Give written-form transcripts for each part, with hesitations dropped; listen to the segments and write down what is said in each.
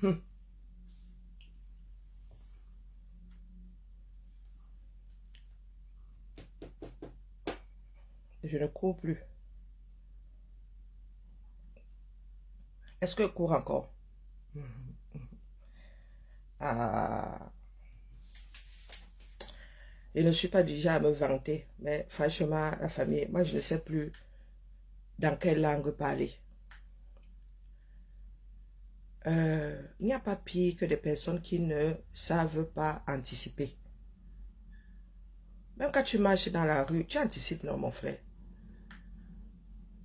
Hum. Je ne cours plus. Est-ce que je cours encore? Ah, je ne suis pas déjà à me vanter, mais franchement, la famille, moi je ne sais plus dans quelle langue parler. Il n'y a pas pire que des personnes qui ne savent pas anticiper. Même quand tu marches dans la rue, tu anticipes, non, mon frère.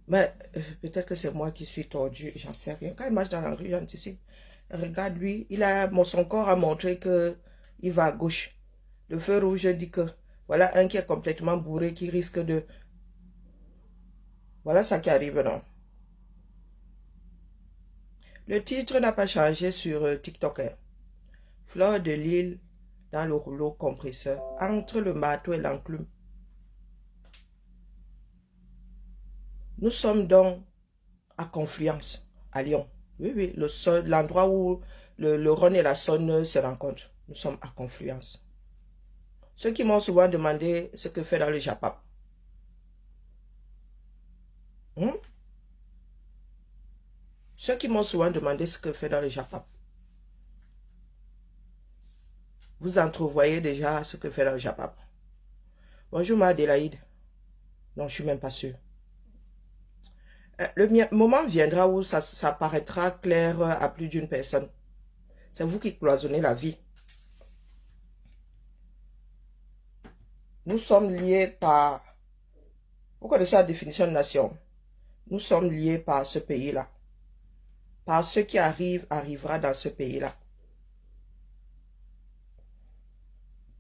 Mais peut-être que c'est moi qui suis tordu, j'en sais rien. Quand il marche dans la rue, j'anticipe. Regarde lui, son corps a montré que il va à gauche. Le feu rouge dit que voilà un qui est complètement bourré, qui risque de... Voilà ça qui arrive, non? Le titre n'a pas changé sur TikTok, hein. Fleur de Lille dans le rouleau compresseur, entre le marteau et l'enclume. Nous sommes donc à Confluence, à Lyon. Oui, oui, l'endroit où le Rhône et la Saône se rencontrent. Nous sommes à Confluence. Ceux qui m'ont souvent demandé ce que fait dans le Japap. Hmm? Ceux qui m'ont souvent demandé ce que fait dans le Japap. Vous entrevoyez déjà ce que fait dans le Japap. Bonjour ma Adélaïde. Non, je ne suis même pas sûre. Le moment viendra où ça paraîtra clair à plus d'une personne. C'est vous qui cloisonnez la vie. Nous sommes liés par... Vous connaissez la définition de nation? Nous sommes liés par ce pays-là. Par ce qui arrive, arrivera dans ce pays-là.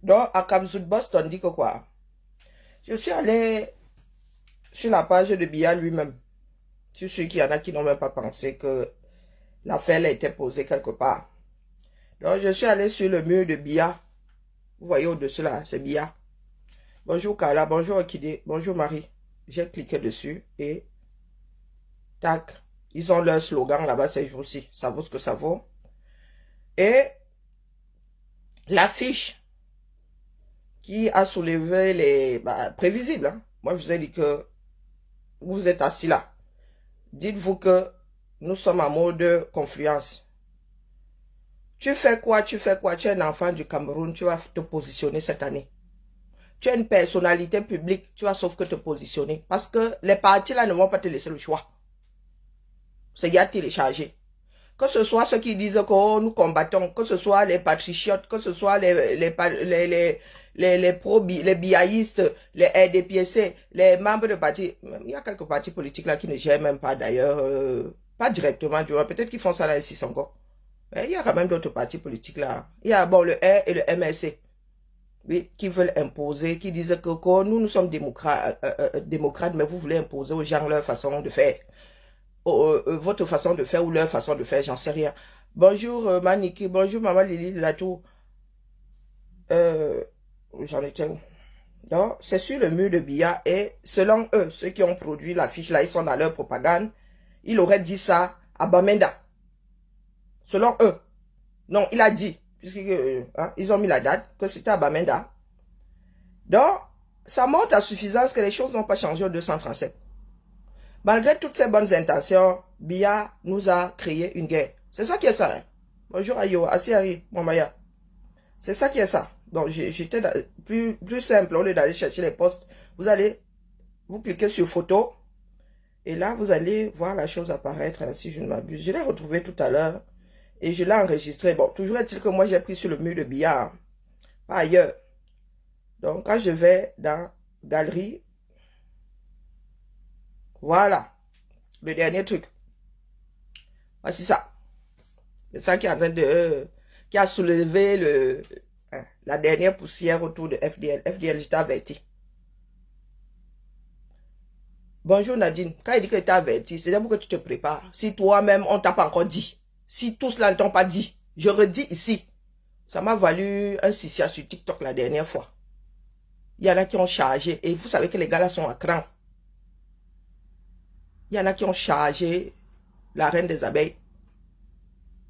Donc, à Kamsud Boston, dit que quoi? Je suis allé sur la page de Biya lui-même. Je suis sûr qu'il y en a qui n'ont même pas pensé que l'affaire a été posée quelque part. Donc, je suis allé sur le mur de Biya. Vous voyez au-dessus là, c'est Biya. Bonjour Carla, bonjour Okide, bonjour Marie. J'ai cliqué dessus et tac, ils ont leur slogan là-bas ces jours-ci. Ça vaut ce que ça vaut. Et l'affiche qui a soulevé les... prévisible. Hein? Moi, je vous ai dit que vous êtes assis là. Dites-vous que nous sommes en mode confluence. Tu fais quoi? Tu fais quoi? Tu es un enfant du Cameroun, tu vas te positionner cette année. Tu es une personnalité publique, tu vas sauf que te positionner. Parce que les partis là ne vont pas te laisser le choix. C'est y a téléchargé. Que ce soit ceux qui disent que oh, nous combattons, que ce soit les patriotes, que ce soit les biaïstes, les RDPC, les membres de partis. Il y a quelques partis politiques là qui ne gèrent même pas d'ailleurs, pas directement, peut-être qu'ils font ça là ici encore. Mais il y a quand même d'autres partis politiques là. Il y a bon le R et le MRC. Oui, qui veulent imposer, qui disent que nous sommes démocrates, mais vous voulez imposer aux gens leur façon de faire. Votre façon de faire ou leur façon de faire, j'en sais rien. Bonjour Maniki, bonjour Maman Lily de la Tour. J'en étais où? Donc, c'est sur le mur de Biya et selon eux, ceux qui ont produit l'affiche là, ils sont dans leur propagande. Il aurait dit ça à Bamenda. Selon eux. Non, il a dit, puisqu'ils ils ont mis la date, que c'était à Bamenda. Donc, ça montre à suffisance que les choses n'ont pas changé au 237. Malgré toutes ces bonnes intentions, Biya nous a créé une guerre. C'est ça qui est ça. Hein? Bonjour Ayo, Asiari, Momaya. C'est ça qui est ça. Donc j'étais plus simple, au lieu d'aller chercher les postes, vous cliquez sur photo, et là vous allez voir la chose apparaître, hein, si je ne m'abuse. Je l'ai retrouvé tout à l'heure, et je l'ai enregistré. Bon, toujours est-il que moi j'ai pris sur le mur de Biya, hein, pas ailleurs. Donc quand je vais dans Galerie, voilà, le dernier truc. Voici ça. C'est ça qui est en train de... qui a soulevé la dernière poussière autour de FDL. FDL, je t'ai averti. Bonjour Nadine. Quand il dit que tu t'es averti, c'est pour que tu te prépares. Si toi-même, on t'a pas encore dit. Si tous cela ne t'ont pas dit. Je redis ici. Ça m'a valu un sissia sur TikTok la dernière fois. Il y en a qui ont chargé. Et vous savez que les gars là sont à cran. Il y en a qui ont chargé la reine des abeilles.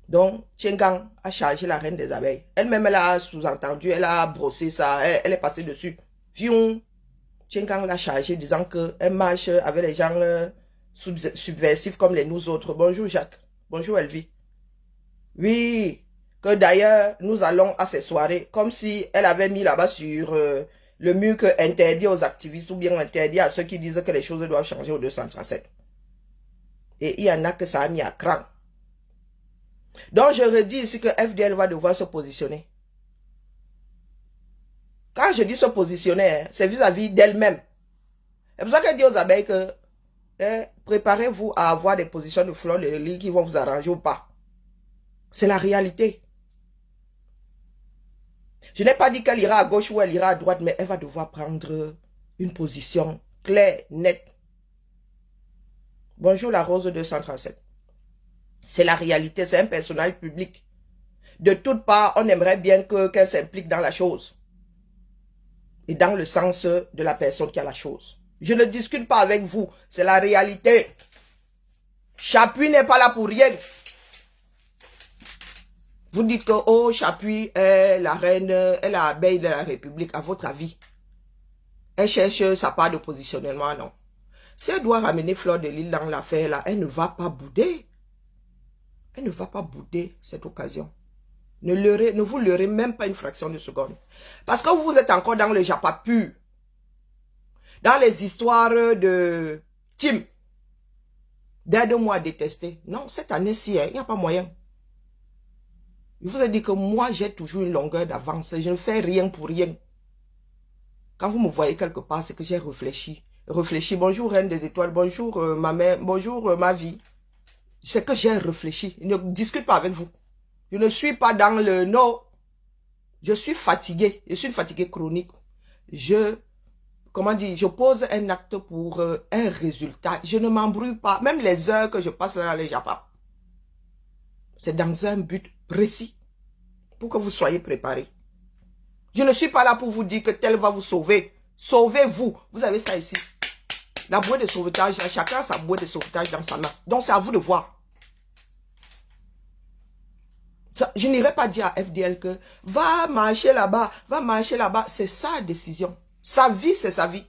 Donc, Tchengang a chargé la reine des abeilles. Elle-même, elle a sous-entendu, elle a brossé ça, elle est passée dessus. Fion, Tchengang l'a chargé disant qu'elle marche avec les gens subversifs comme les nous autres. Bonjour Jacques, bonjour Elvie. Oui, que d'ailleurs, nous allons à ces soirées, comme si elle avait mis là-bas sur le mur que interdit aux activistes ou bien interdit à ceux qui disent que les choses doivent changer au 237. Et il y en a que ça a mis à cran. Donc je redis ici que FDL va devoir se positionner. Quand je dis se positionner, c'est vis-à-vis d'elle-même. C'est pour ça qu'elle dit aux abeilles que préparez-vous à avoir des positions de fleurs de lys qui vont vous arranger ou pas. C'est la réalité. Je n'ai pas dit qu'elle ira à gauche ou elle ira à droite, mais elle va devoir prendre une position claire, nette. Bonjour la Rose 237. C'est la réalité, c'est un personnage public. De toutes parts, on aimerait bien qu'elle s'implique dans la chose. Et dans le sens de la personne qui a la chose. Je ne discute pas avec vous, c'est la réalité. Chapuis n'est pas là pour rien. Vous dites que, oh, Chapuis est la reine, est la abeille de la République, à votre avis. Elle cherche sa part de positionnement, non. Si elle doit ramener Fleur de Lys dans l'affaire, là, elle ne va pas bouder. Elle ne va pas bouder cette occasion. Ne vous leurrez même pas une fraction de seconde. Parce que vous êtes encore dans le japa pur. Dans les histoires de Tim. D'aide-moi à détester. Non, cette année-ci, il n'y a pas moyen. Je vous ai dit que moi, j'ai toujours une longueur d'avance. Je ne fais rien pour rien. Quand vous me voyez quelque part, c'est que j'ai réfléchi. Bonjour, Reine des Étoiles. Bonjour, ma mère. Bonjour, ma vie. C'est que j'ai réfléchi. Je ne discute pas avec vous. Je ne suis pas dans le non. Je suis fatigué. Je suis une fatiguée chronique. Je pose un acte pour un résultat. Je ne m'embrouille pas. Même les heures que je passe dans les Japon. C'est dans un but précis. Pour que vous soyez préparés. Je ne suis pas là pour vous dire que tel va vous sauver. Sauvez-vous. Vous avez ça ici. La bouée de sauvetage, chacun a sa bouée de sauvetage dans sa main. Donc c'est à vous de voir. Je n'irai pas dire à FDL que va marcher là-bas, va marcher là-bas. C'est sa décision. Sa vie, c'est sa vie.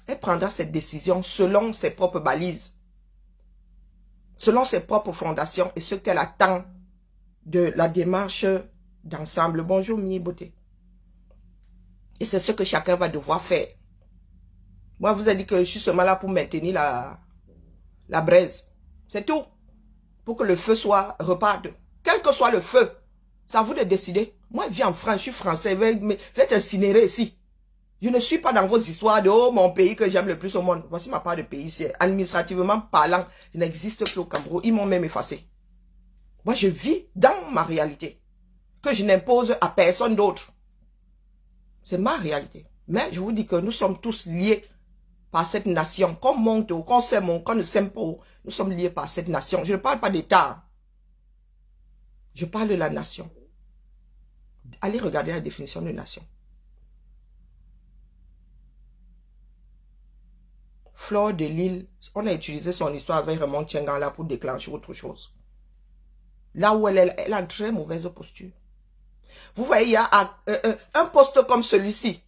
Elle prendra cette décision selon ses propres balises. Selon ses propres fondations et ce qu'elle attend de la démarche d'ensemble. Bonjour, Mie Beauté. Et c'est ce que chacun va devoir faire. Moi, je vous ai dit que je suis seulement là pour maintenir la braise. C'est tout. Pour que le feu soit reparte. Quel que soit le feu, c'est à vous de décider. Moi, je vis en France, je suis français, je vais être incinéré ici. Je ne suis pas dans vos histoires de oh, mon pays que j'aime le plus au monde. Voici ma part de pays ici. Administrativement parlant, je n'existe plus au Cameroun. Ils m'ont même effacé. Moi, je vis dans ma réalité. Que je n'impose à personne d'autre. C'est ma réalité. Mais je vous dis que nous sommes tous liés par cette nation. Qu'on monte ou qu'on s'aime ou qu'on ne s'aime pas, nous sommes liés par cette nation. Je ne parle pas d'État. Je parle de la nation. Allez regarder la définition de nation. Fleur de Lys, on a utilisé son histoire avec Raymond Tchengang là pour déclencher autre chose. Là où elle a une très mauvaise posture. Vous voyez, il y a un poste comme celui-ci.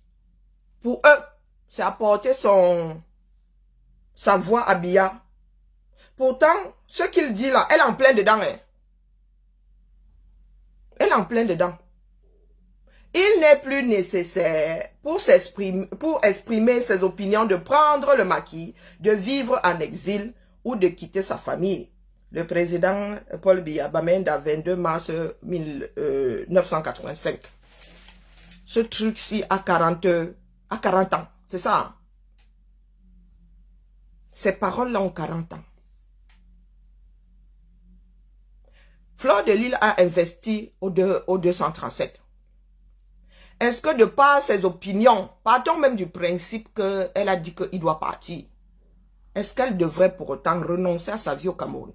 Pour eux, c'est apporter sa voix à Biya. Pourtant, ce qu'il dit là, elle est en plein dedans. Hein. Elle est en plein dedans. Il n'est plus nécessaire pour exprimer ses opinions de prendre le maquis, de vivre en exil ou de quitter sa famille. Le président Paul Biya Bamenda, 22 mars 1985. Ce truc-ci a 40 ans. C'est ça. Ces paroles-là ont 40 ans. Fleur de Lys a investi au 237. Est-ce que de par ses opinions, partons même du principe qu'elle a dit qu'il doit partir, est-ce qu'elle devrait pour autant renoncer à sa vie au Cameroun?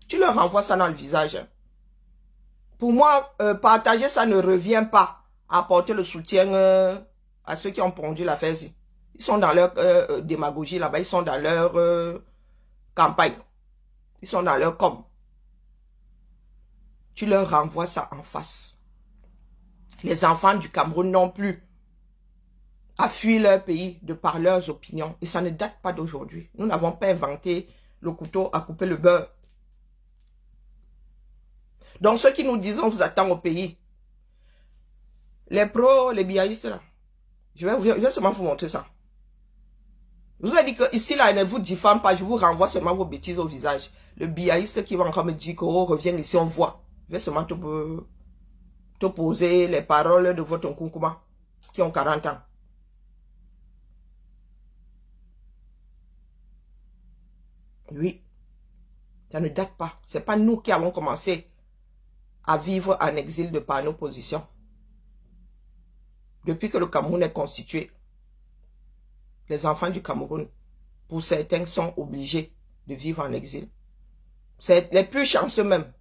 Tu leur renvoies ça dans le visage. Pour moi, partager ça ne revient pas à apporter le soutien à ceux qui ont pondu l'affaire. Ils sont dans leur démagogie là-bas, ils sont dans leur campagne. Ils sont dans leur com. tu leur renvoies ça en face. Les enfants du Cameroun non plus à fuir leur pays de par leurs opinions. Et ça ne date pas d'aujourd'hui. Nous n'avons pas inventé le couteau à couper le beurre. Donc ceux qui nous disent on vous attend au pays, les pros, les biaïstes là, je vais seulement vous montrer ça. Je vous ai dit que ici là, ne vous diffame pas, je vous renvoie seulement vos bêtises au visage. Le biaïste qui va encore me dire que oh, reviens ici, on voit. Je vais seulement te poser les paroles de votre Nkunkuma qui ont 40 ans. Oui, ça ne date pas. Ce n'est pas nous qui avons commencé à vivre en exil de par nos positions. Depuis que le Cameroun est constitué, les enfants du Cameroun, pour certains, sont obligés de vivre en exil. Les plus chanceux même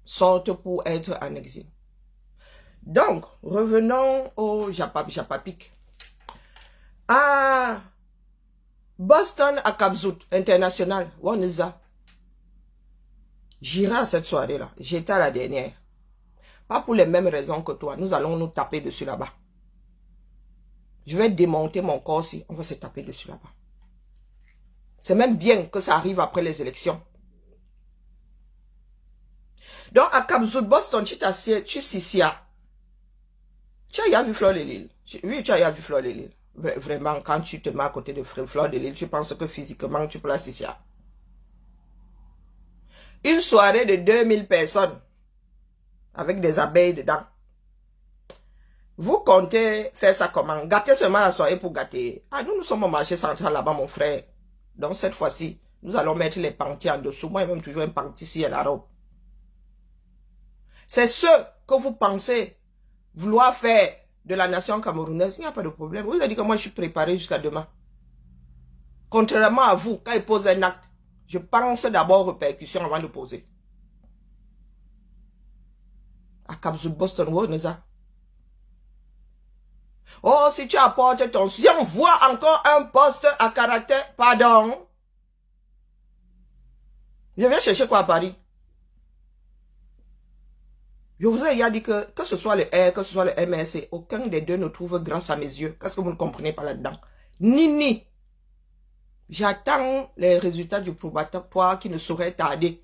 sortent pour être en exil. Donc, revenons au Japapic. À Boston, à Kabzout, international, Waniza. J'irai à cette soirée-là. J'étais à la dernière. Pas pour les mêmes raisons que toi. Nous allons nous taper dessus là-bas. Je vais démonter mon corps si on va se taper dessus là-bas. C'est même bien que ça arrive après les élections. Donc, à Kabzout, Boston, tu Sissia. Tu as vu Fleur de Lille. Oui, tu as vu Fleur de Lille. Vraiment, quand tu te mets à côté de Fleur de Lille, tu penses que physiquement, tu peux la Sissia. Une soirée de 2000 personnes avec des abeilles dedans. Vous comptez faire ça comment? Gâter seulement la soirée pour gâter. Ah, nous sommes au marché central là-bas, mon frère. Donc, cette fois-ci, nous allons mettre les panties en dessous. Moi, j'ai même toujours un panty ici à la robe. C'est ce que vous pensez vouloir faire de la nation camerounaise. Il n'y a pas de problème. Vous avez dit que moi, je suis préparé jusqu'à demain. Contrairement à vous, quand ils posent un acte, je pense d'abord aux répercussions avant de poser. À Kabzout, Boston, Woneza. Oh, si tu apportes ton... Si on voit encore un poste à caractère... Pardon. Je viens chercher quoi à Paris? Je vous ai déjà dit que ce soit le R, que ce soit le MRC, aucun des deux ne trouve grâce à mes yeux. Qu'est-ce que vous ne comprenez pas là-dedans? Ni. J'attends les résultats du probatoire qui ne sauraient tarder.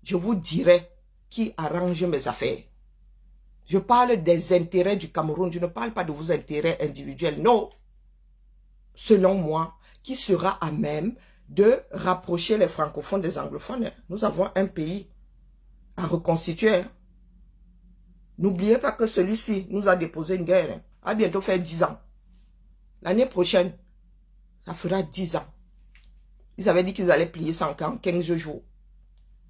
Je vous dirai qui arrange mes affaires. Je parle des intérêts du Cameroun. Je ne parle pas de vos intérêts individuels. Non. Selon moi, qui sera à même de rapprocher les francophones des anglophones. Nous avons un pays à reconstituer. N'oubliez pas que celui-ci nous a déposé une guerre. A bientôt fait 10 ans. L'année prochaine, ça fera 10 ans. Ils avaient dit qu'ils allaient plier ça en 15 jours.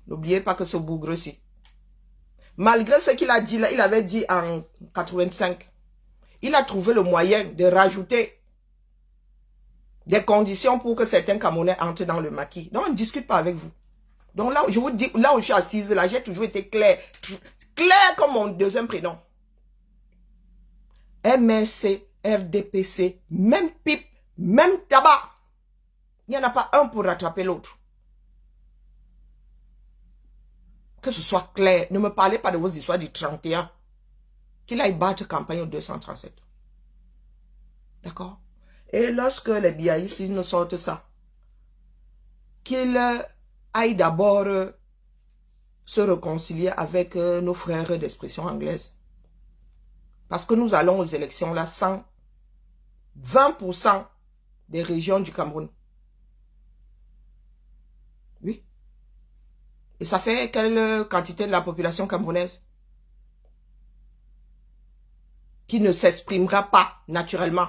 N'oubliez pas que ce bougre-ci. Malgré ce qu'il a dit là, il avait dit en 85. Il a trouvé le moyen de rajouter des conditions pour que certains Camerounais entrent dans le maquis. Donc on ne discute pas avec vous. Donc là, je vous dis, là où je suis assise, là, j'ai toujours été clair. Clair comme mon deuxième prénom. MRC, RDPC, même pipe, même tabac. Il n'y en a pas un pour rattraper l'autre. Que ce soit clair. Ne me parlez pas de vos histoires du 31. Qu'il aille battre campagne au 237. D'accord? Et lorsque les biaïstes nous sortent ça, qu'ils aillent d'abord se réconcilier avec nos frères d'expression anglaise. Parce que nous allons aux élections là sans 20% des régions du Cameroun. Oui. Et ça fait quelle quantité de la population camerounaise qui ne s'exprimera pas naturellement.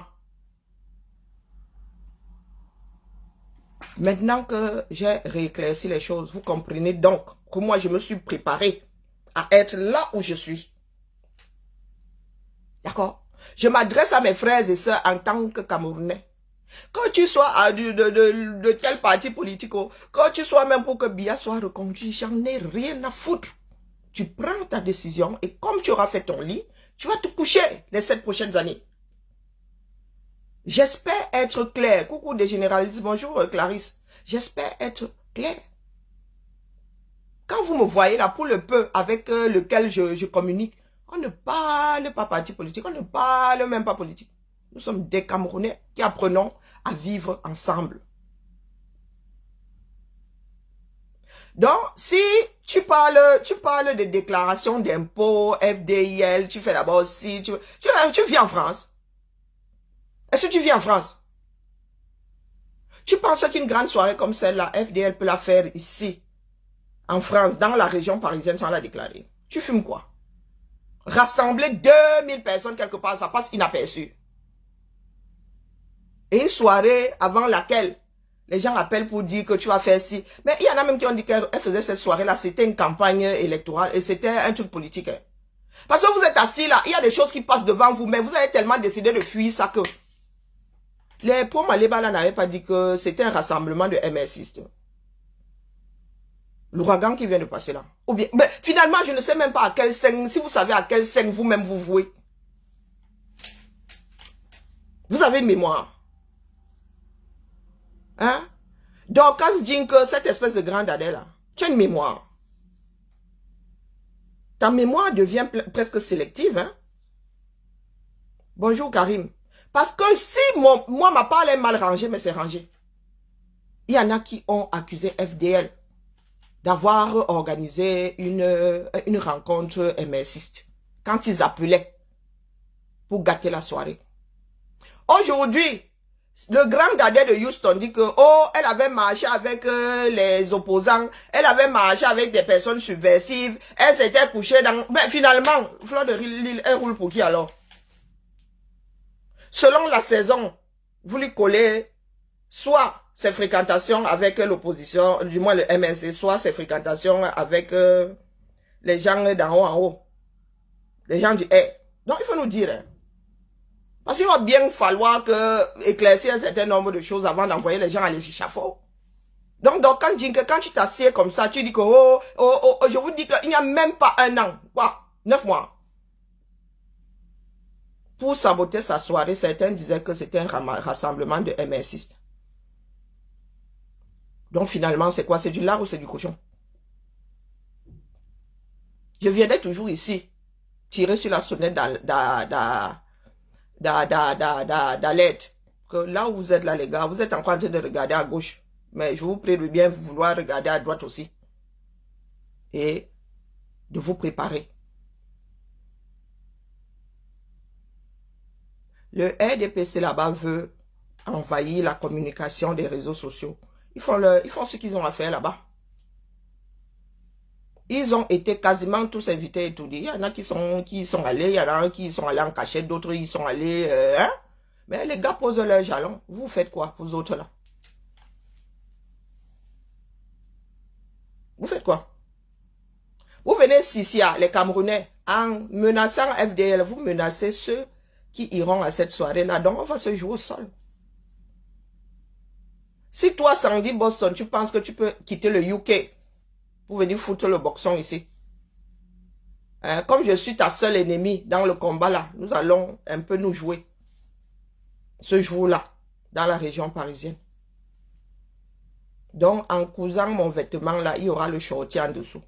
Maintenant que j'ai rééclairci les choses, vous comprenez donc que moi je me suis préparé à être là où je suis. D'accord? Je m'adresse à mes frères et sœurs en tant que Camerounais. Quand tu sois de tel parti politique, quand tu sois même pour que Biya soit reconduit, j'en ai rien à foutre. Tu prends ta décision et comme tu auras fait ton lit, tu vas te coucher les 7 prochaines années. J'espère être clair. Coucou des généralistes, bonjour Clarisse. J'espère être clair. Quand vous me voyez là, pour le peu avec lequel je communique, on ne parle pas parti politique, on ne parle même pas politique. Nous sommes des Camerounais qui apprenons à vivre ensemble. Donc, si tu parles de déclaration d'impôts, FDIL, tu fais d'abord aussi, tu vis en France. Est-ce que tu vis en France? Tu penses qu'une grande soirée comme celle-là, FDL peut la faire ici, en France, dans la région parisienne, sans la déclarer? Tu fumes quoi? Rassembler 2000 personnes quelque part, ça passe inaperçu. Et une soirée avant laquelle les gens appellent pour dire que tu vas faire ci. Mais il y en a même qui ont dit qu'elle faisait cette soirée-là, c'était une campagne électorale et c'était un truc politique. Parce que vous êtes assis là, il y a des choses qui passent devant vous, mais vous avez tellement décidé de fuir ça que... Les Pom Maleba là n'avaient pas dit que c'était un rassemblement de MSistes. L'ouragan qui vient de passer là. Ou bien, mais finalement, je ne sais même pas à quel scène, si vous savez à quel scène vous-même vous vouez. Vous avez une mémoire. Hein? Donc, quand je dis que cette espèce de grande Adèle là, tu as une mémoire. Ta mémoire devient presque sélective. Hein? Bonjour Karim. Parce que si moi, ma parole est mal rangée, mais c'est rangé. Il y en a qui ont accusé FDL d'avoir organisé une rencontre MSiste quand ils appelaient pour gâter la soirée. Aujourd'hui, le grand dadais de Houston dit que, oh, elle avait marché avec les opposants, elle avait marché avec des personnes subversives, elle s'était couchée dans... Mais finalement, Fleur de Lille, elle roule pour qui alors? Selon la saison, vous lui collez soit ses fréquentations avec l'opposition, du moins le MNC, soit ses fréquentations avec les gens d'en haut en haut, les gens du E. Donc il faut nous dire, hein, parce qu'il va bien falloir éclaircir un certain nombre de choses avant d'envoyer les gens à l'échafaud. Donc quand tu t'assieds comme ça, tu dis que je vous dis qu'il n'y a même pas un an, 9 mois. Pour saboter sa soirée, certains disaient que c'était un rassemblement de MSistes. Donc finalement, c'est quoi? C'est du lard ou c'est du cochon? Je viendrai toujours ici, tirer sur la sonnette d'alerte. Que là où vous êtes là, les gars, vous êtes encore en train de regarder à gauche. Mais je vous prie de bien vouloir regarder à droite aussi. Et de vous préparer. Le RDPC là-bas veut envahir la communication des réseaux sociaux. Ils font ce qu'ils ont à faire là-bas. Ils ont été quasiment tous invités et tout dit. Il y en a qui sont allés, il y en a qui sont allés en cachette, d'autres ils sont allés... hein? Mais les gars posent leurs jalons. Vous faites quoi, vous autres là? Vous faites quoi? Vous venez ici, les Camerounais, en menaçant FDL, vous menacez ceux qui iront à cette soirée-là. Donc, on va se jouer au sol. Si toi, Sandy Boston, tu penses que tu peux quitter le UK pour venir foutre le boxon ici, comme je suis ta seule ennemie dans le combat là, nous allons un peu nous jouer ce jour-là dans la région parisienne. Donc, en cousant mon vêtement là, il y aura le shorty en dessous.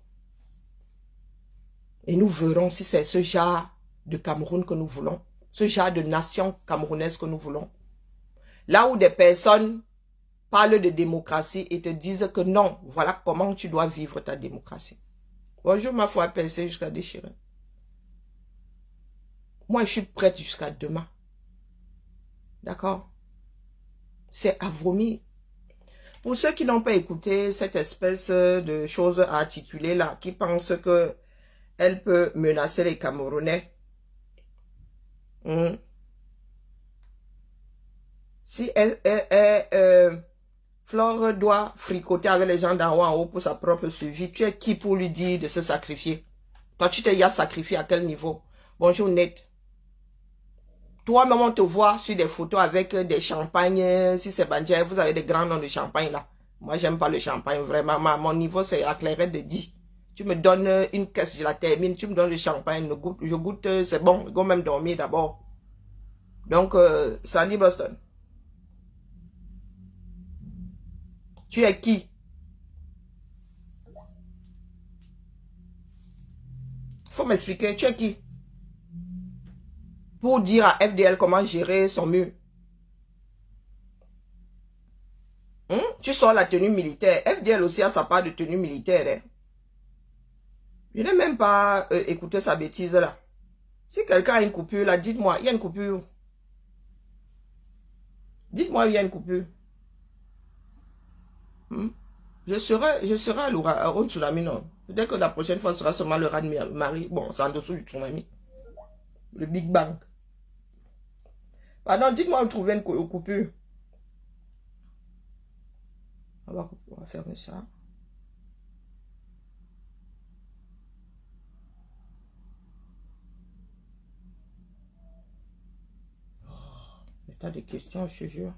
Et nous verrons si c'est ce genre de Cameroun que nous voulons, ce genre de nation camerounaise que nous voulons. Là où des personnes parlent de démocratie et te disent que non, voilà comment tu dois vivre ta démocratie. Bonjour, ma foi percée jusqu'à déchirer. Moi, je suis prête jusqu'à demain. D'accord? C'est à vomir. Pour ceux qui n'ont pas écouté cette espèce de chose à articuler là, qui pensent que elle peut menacer les Camerounais. Si Flore doit fricoter avec les gens d'en haut en haut pour sa propre survie, tu es qui pour lui dire de se sacrifier? Toi, tu t'es déjà sacrifié à quel niveau? Bonjour, Net. Toi-même, on te voit sur des photos avec des champagnes. Si c'est Bandier, vous avez des grands noms de champagne là. Moi, j'aime pas le champagne, vraiment. Mon niveau, c'est à clairette de 10. Tu me donnes une caisse, je la termine. Tu me donnes le champagne, je goûte, c'est bon. Je vais même dormir d'abord. Donc, Sandy Boston. Tu es qui? m'expliquer, tu es qui? Pour dire à FDL comment gérer son mur. Tu sors la tenue militaire. FDL aussi a sa part de tenue militaire. Hein. Je n'ai même pas écouté sa bêtise là. Si quelqu'un a une coupure là, dites-moi, il y a une coupure. Dites-moi, il y a une coupure. Je serai à l'aura, au tsunami, non. Peut-être que la prochaine fois, ce sera seulement le rat de Marie. Bon, c'est en dessous du tsunami. Le Big Bang. Pardon, dites-moi où trouver une coupure. On va fermer ça. T'as des questions, je te jure.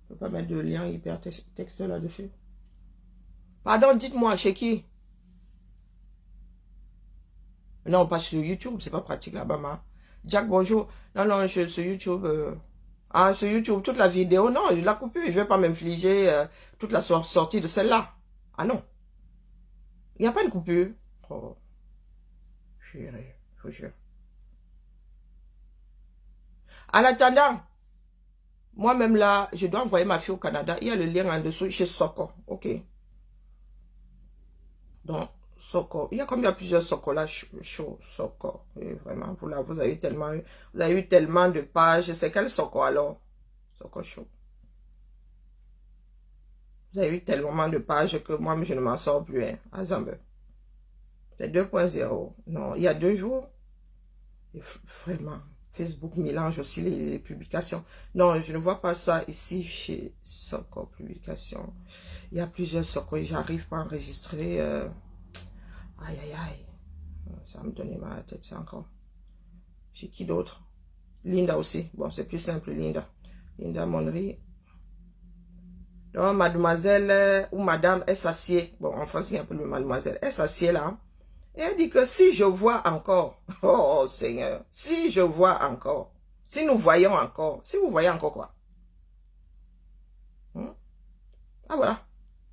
Je ne peux pas mettre de lien hypertexte là-dessus. Pardon, dites-moi, chez qui? Non, pas sur YouTube, c'est pas pratique là-bas. Jack, bonjour. Non, non, sur YouTube. Sur YouTube, toute la vidéo, non, il l'a coupé. Je ne vais pas m'infliger toute la sortie de celle-là. Ah non. Il n'y a pas de coupure. Oh. Chérie, faut jure. En attendant, moi-même là, je dois envoyer ma fille au Canada. Il y a le lien en dessous chez Soko. Ok. Donc, Soko. Il y a comme il y a plusieurs Soko là, chaud, Soko. Et vraiment, vous avez eu tellement de pages. C'est quel Soko alors? Soko chaud. Vous avez eu tellement de pages que moi, je ne m'en sors plus. Hein, à Zambé. C'est 2.0. Non, il y a 2 jours. Et vraiment. Facebook mélange aussi les publications. Non, je ne vois pas ça ici chez Soko Publication. Il y a plusieurs Soko et j'arrive pas à enregistrer. Aïe, aïe, aïe. Ça me donnait mal à la tête, c'est encore. Chez qui d'autre? Linda aussi. Bon, c'est plus simple, Linda. Linda Monnery. Donc, mademoiselle ou madame, elle s'assied. Bon, en français, il y a un peu le mademoiselle. Elle s'assied là. Et elle dit que si je vois encore, oh Seigneur, si je vois encore, si nous voyons encore, si vous voyez encore quoi? Ah voilà,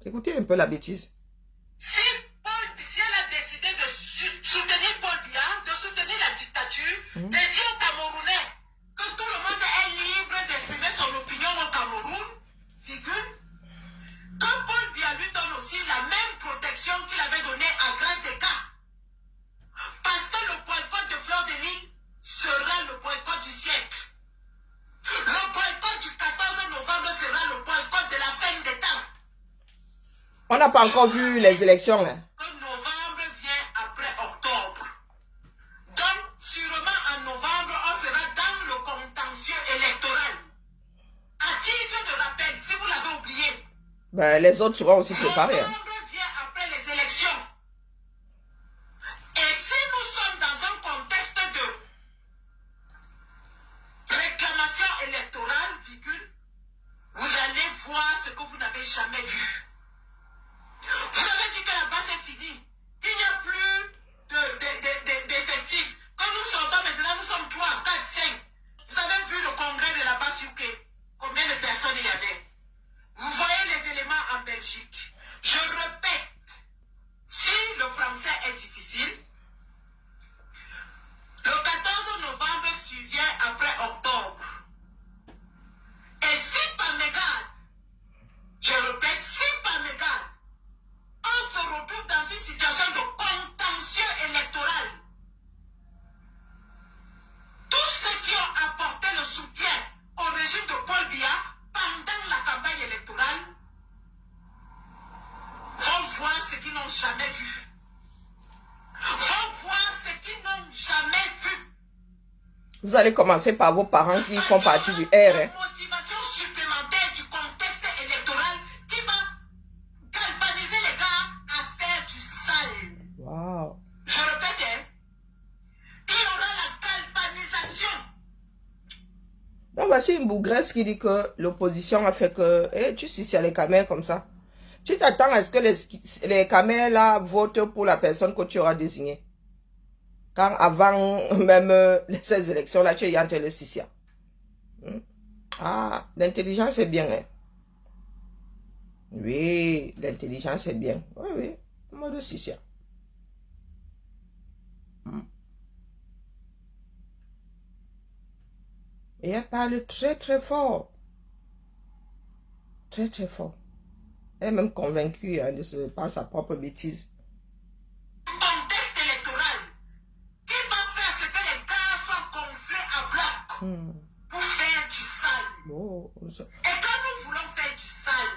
écoutez un peu la bêtise. Si elle a décidé de soutenir Paul Biya, de soutenir la dictature, de dire aux Camerounais que tout le monde est libre d'exprimer son opinion au Cameroun, figure, que Paul Biya lui donne aussi la même protection qu'il avait donnée à Grace Descartes. Parce que le boycott de Fleur de Lys sera le boycott du siècle. Le boycott du 14 novembre sera le boycott de la fin des temps. On n'a pas encore vu les élections. Hein. Que novembre vient après octobre. Donc, sûrement en novembre, on sera dans le contentieux électoral. À titre de rappel, si vous l'avez oublié, ben, les autres seront aussi préparés. Novembre vient après les élections. Et si nous sommes dans un contexte de réclamation électorale, vous allez voir ce que vous n'avez jamais vu. Vous avez dit que la base est finie, qu'il n'y a plus d'effectifs, que nous sortons maintenant, nous sommes 3, 4, 5. Vous avez vu le congrès de la base UK, combien de personnes il y avait? Vous voyez les éléments en Belgique. Je répète, si le français est difficile, le 14 novembre survient après octobre. Et si par mégarde, je répète, si par mégarde, on se retrouve dans une situation de contentieux électoral, tous ceux qui ont apporté le soutien au régime de Paul Biya pendant la campagne électorale vont voir ce qu'ils n'ont jamais vu. Vont voir ce qu'ils n'ont jamais vu. Vous allez commencer par vos parents qui font partie du R. Hein. Motivation supplémentaire du contexte électoral qui va galvaniser les gars à faire du sale. Wow. Je répète, hein, il y aura la galvanisation. Donc voici une bougresse qui dit que l'opposition a fait que tu sais, il y a les caméras comme ça. Tu t'attends à ce que les caméras là votent pour la personne que tu auras désignée. Quand avant même ces élections là, tu es entre les Sissia. Ah, l'intelligence est bien. Hein? Oui, l'intelligence est bien. Oui, oui, mode Sissia. Et elle parle très très fort. Très très fort. Elle est même convaincue par sa propre bêtise. Contexte électoral qui va faire ce que les gars soient gonflés à bloc pour faire du sale. Oh, Et quand nous voulons faire du sale,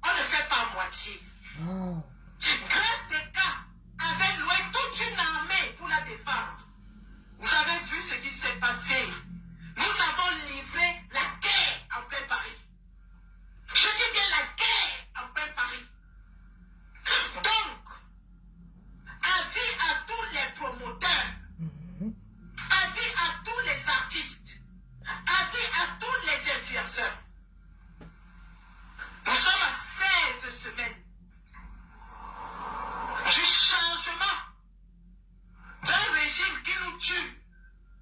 on ne fait pas à moitié. oh. Grâce des gars avait loué toute une armée pour la défendre. Vous avez vu ce qui s'est passé. Nous avons livré la guerre en plein Paris. Je dis bien la guerre en plein Paris. Donc, avis à tous les promoteurs, avis à tous les artistes, avis à tous les influenceurs. Nous sommes à 16 semaines du changement d'un régime qui nous tue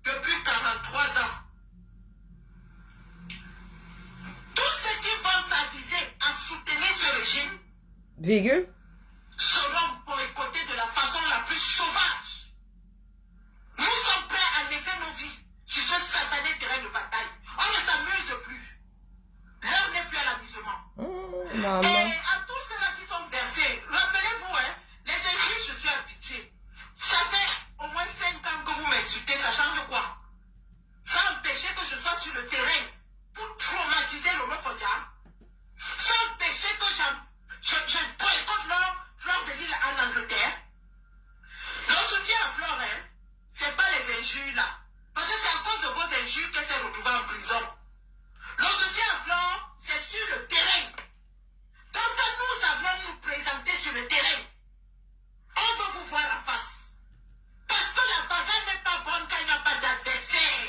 depuis 43 ans. Tous ceux qui vont s'aviser à soutenir ce régime Virgule. seront boycottés de la façon la plus sauvage. Nous sommes prêts à laisser nos vies sur ce satané terrain de bataille. On ne s'amuse plus. L'heure n'est plus à l'amusement. Et à tous ceux-là qui sont versés, rappelez-vous, hein, les injures, je suis habitué. Ça fait au moins 5 ans que vous m'insultez, ça change quoi? Ça empêchait que je sois sur le terrain pour traumatiser l'homophobie. Ça empêchait que je boycotte Fleur de Lille en Angleterre. Le soutien à Fleur, hein, c'est pas les injures là. Parce que c'est à cause de vos injures qu'elle s'est retrouvée en prison. Le soutien à Fleur, c'est sur le terrain. Donc quand nous allons nous présenter sur le terrain, on veut vous voir en face. Parce que la bagarre n'est pas bonne quand il n'y a pas d'adversaire.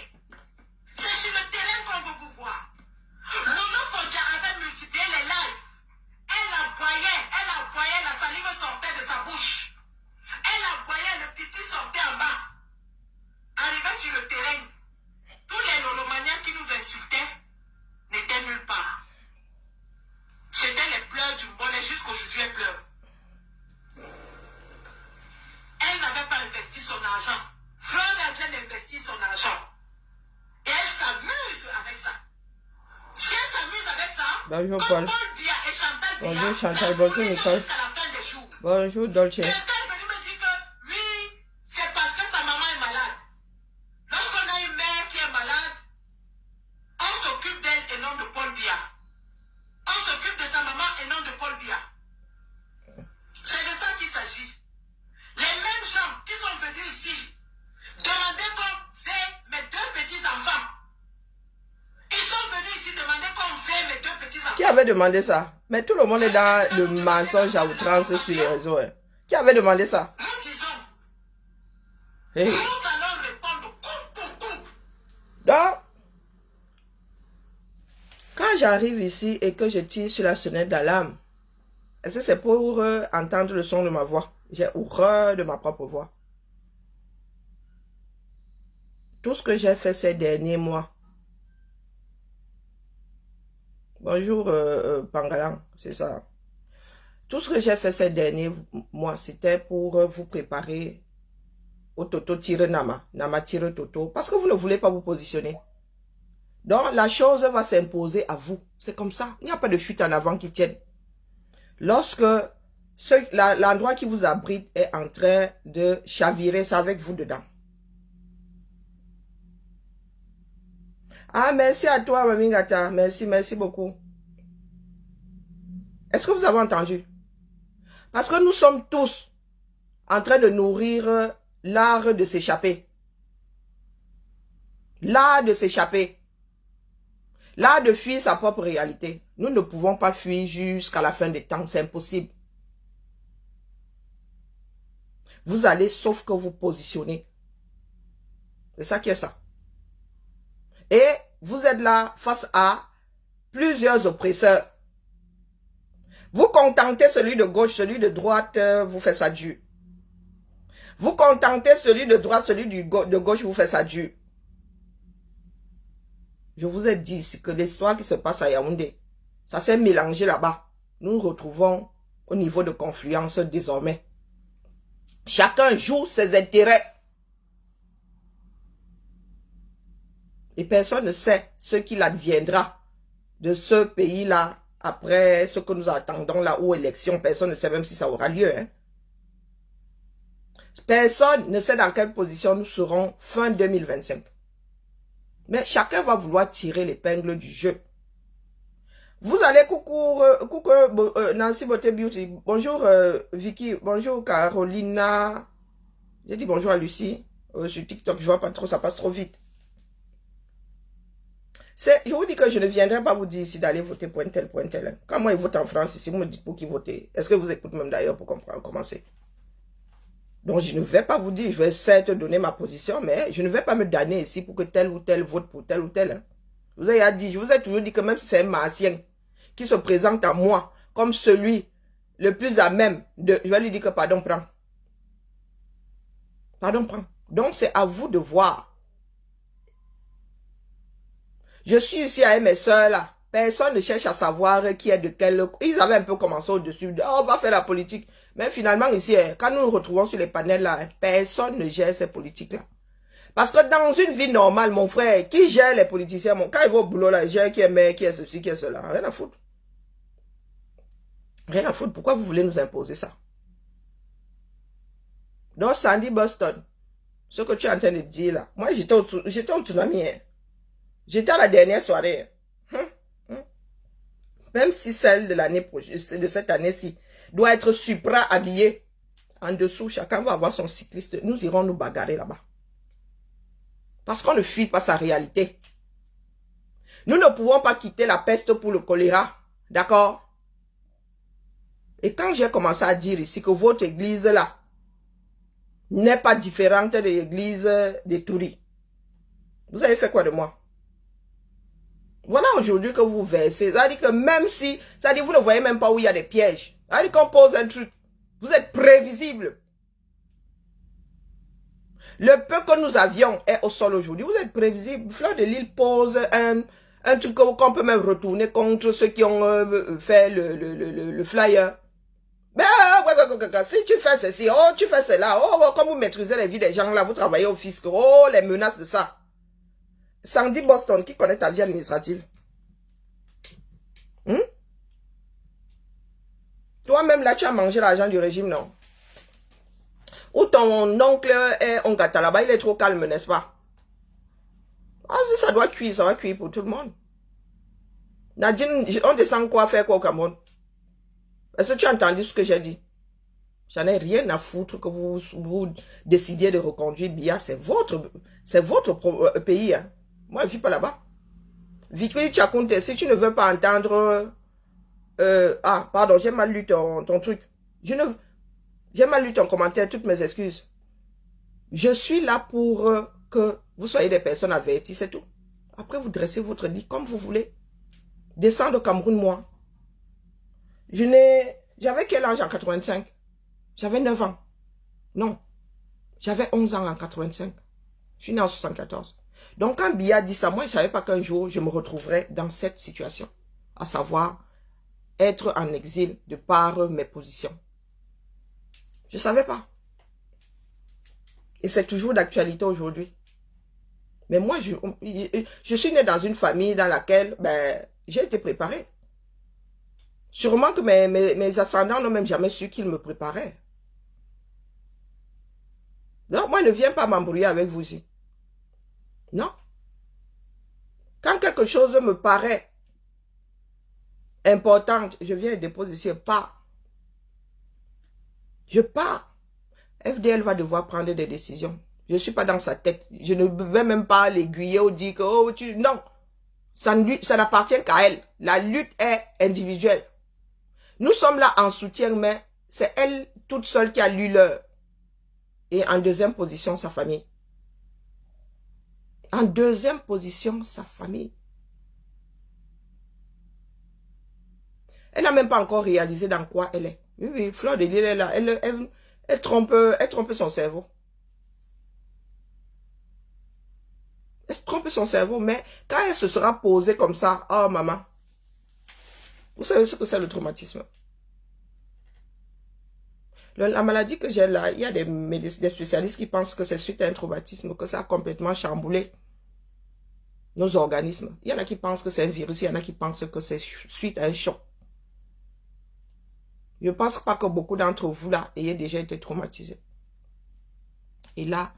C'est sur le terrain qu'on veut vous voir. L'homophobie avait multiplié les lives. Elle aboyait, la salive sortait de sa bouche. Elle aboyait, le pipi sortait en bas. Arrivé sur le terrain, tous les lolomaniens qui nous insultaient n'étaient nulle part. C'était les pleurs du bonnet, jusqu'aujourd'hui elle pleure. Elle n'avait pas investi son argent. Fleur d'Argent investit son argent. Et elle s'amuse avec ça. Si elle s'amuse avec ça, Bonjour comme Paul. Paul Biya et Chantal Biya, Bonjour Chantal, bonjour Nicole. jusqu'à la fin des jours. Bonjour Dolce. Quelqu'un est venu me dire que oui, c'est parce que sa maman est malade. Lorsqu'on a une mère qui est malade, on s'occupe d'elle et non de Paul Biya. On s'occupe de sa maman et non de Paul Biya. C'est de ça qu'il s'agit. Les mêmes gens qui sont venus ici demander qu'on fait mes 2 petits-enfants. Ils sont venus ici demander qu'on fait mes 2 petits-enfants. Qui avait demandé ça? Mais tout le monde est dans le mensonge à outrance sur les réseaux. Hein. Qui avait demandé ça? Nous disons, Hey. nous allons répondre coup pour coup. Donc, quand j'arrive ici et que je tire sur la sonnette d'alarme, est-ce que c'est pour entendre le son de ma voix? J'ai horreur de ma propre voix. Tout ce que j'ai fait ces derniers mois. Bonjour Pangalang, c'est ça. Tout ce que j'ai fait ces derniers mois, c'était pour vous préparer au Toto tire Nama, Nama tire Toto, parce que vous ne voulez pas vous positionner. Donc la chose va s'imposer à vous. C'est comme ça. Il n'y a pas de fuite en avant qui tienne. Lorsque l'endroit qui vous abrite est en train de chavirer, c'est avec vous dedans. Ah, merci à toi, Mami Gata. Merci, merci beaucoup. Est-ce que vous avez entendu? Parce que nous sommes tous en train de nourrir l'art de s'échapper. L'art de s'échapper. L'art de fuir sa propre réalité. Nous ne pouvons pas fuir jusqu'à la fin des temps. C'est impossible. Vous allez sauf que vous positionnez. C'est ça qui est ça. Et vous êtes là face à plusieurs oppresseurs. Vous contentez celui de gauche, celui de droite, vous faites ça dur. Vous contentez celui de droite, celui de gauche, vous faites ça dur. Je vous ai dit que l'histoire qui se passe à Yaoundé, ça s'est mélangé là-bas. Nous nous retrouvons au niveau de confluence désormais. Chacun joue ses intérêts. Et personne ne sait ce qu'il adviendra de ce pays-là après ce que nous attendons là aux élections. Personne ne sait même si ça aura lieu. Hein. Personne ne sait dans quelle position nous serons fin 2025. Mais chacun va vouloir tirer l'épingle du jeu. Vous allez, coucou Nancy Beauté Beauty. Bonjour Vicky. Bonjour Carolina. J'ai dit bonjour à Lucie. Sur TikTok, je vois pas trop, ça passe trop vite. Je vous dis que je ne viendrai pas vous dire ici d'aller voter pour un tel, pour un tel. Hein. Quand moi, ils votent en France, ici, vous me dites pour qui voter. Est-ce que vous écoutez même d'ailleurs pour comprendre, commencer? Donc, je ne vais pas vous dire, je vais certes donner ma position, mais je ne vais pas me damner ici pour que tel ou tel vote pour tel ou tel. Hein. Je vous ai toujours dit que même si c'est un martien qui se présente à moi comme celui le plus à même de... Je vais lui dire que pardon, prends. Pardon, prends. Donc, c'est à vous de voir. Je suis ici avec mes soeurs là. Personne ne cherche à savoir qui est de quel... Ils avaient un peu commencé au-dessus. Oh, on va faire la politique. Mais finalement ici, quand nous nous retrouvons sur les panels là, personne ne gère ces politiques-là. Parce que dans une vie normale, mon frère, qui gère les politiciens, quand il va au boulot là, il gère qui est maire, qui est ceci, qui est cela. Rien à foutre. Rien à foutre. Pourquoi vous voulez nous imposer ça? Donc, Sandy Boston, ce que tu es en train de dire là, moi j'étais au tsunami. Hein. J'étais à la dernière soirée. Même si celle de l'année prochaine, de cette année-ci, doit être supra habillée. En dessous, chacun va avoir son cycliste. Nous irons nous bagarrer là-bas. Parce qu'on ne fuit pas sa réalité. Nous ne pouvons pas quitter la peste pour le choléra. D'accord? Et quand j'ai commencé à dire ici que votre église là n'est pas différente de l'église des Touris, vous avez fait quoi de moi? Voilà aujourd'hui que vous versez. Ça veut dire que même si, ça veut dire que vous ne voyez même pas où il y a des pièges. Ça veut dire qu'on pose un truc. Vous êtes prévisible. Le peu que nous avions est au sol aujourd'hui. Vous êtes prévisible. Fleur de Lille pose un truc qu'on peut même retourner contre ceux qui ont fait le flyer. Mais si tu fais ceci, oh, tu fais cela, oh, comme vous maîtrisez les vies des gens là, vous travaillez au fisc, oh, les menaces de ça. Sandy Boston, qui connaît ta vie administrative? Toi-même, là, tu as mangé l'argent du régime, non? Ou ton oncle est Ongata là-bas, il est trop calme, n'est-ce pas? Ah, si ça doit cuire, ça va cuire pour tout le monde. Nadine, on descend quoi faire quoi au Cameroun? Est-ce que tu as entendu ce que j'ai dit? J'en ai rien à foutre que vous décidiez de reconduire Biya, c'est votre pays, hein. Moi, je ne vis pas là-bas. Victoire Tchakounte, si tu ne veux pas entendre... ah, pardon, j'ai mal lu ton truc. J'ai mal lu ton commentaire, toutes mes excuses. Je suis là pour que vous soyez des personnes averties, c'est tout. Après, vous dressez votre lit comme vous voulez. Descendre au Cameroun, moi. J'avais quel âge en 85? J'avais 9 ans. Non. J'avais 11 ans en 85. Je suis né en 74. Donc, quand Biya dit ça, moi, je ne savais pas qu'un jour, je me retrouverais dans cette situation. À savoir, être en exil de par mes positions. Je ne savais pas. Et c'est toujours d'actualité aujourd'hui. Mais moi, je suis né dans une famille dans laquelle j'ai été préparé. Sûrement que mes ascendants n'ont même jamais su qu'ils me préparaient. Donc, moi, ne viens pas m'embrouiller avec vous ici. Non. Quand quelque chose me paraît importante, je viens et dépose ici, je pars. FDL va devoir prendre des décisions. Je ne suis pas dans sa tête. Je ne vais même pas l'aiguiller ou dire que, oh, non. Ça n'appartient qu'à elle. La lutte est individuelle. Nous sommes là en soutien, mais c'est elle toute seule qui a lu l'heure. Et en deuxième position, sa famille. En deuxième position, sa famille. Elle n'a même pas encore réalisé dans quoi elle est. Oui, oui, Fleur de Lille est là. Elle trompe son cerveau. Elle trompe son cerveau, mais quand elle se sera posée comme ça, oh maman, vous savez ce que c'est le traumatisme? La maladie que j'ai là, il y a des spécialistes qui pensent que c'est suite à un traumatisme, que ça a complètement chamboulé. nos organismes. Il y en a qui pensent que c'est un virus, il y en a qui pensent que c'est suite à un choc. Je ne pense pas que beaucoup d'entre vous là ayez déjà été traumatisés. Et là,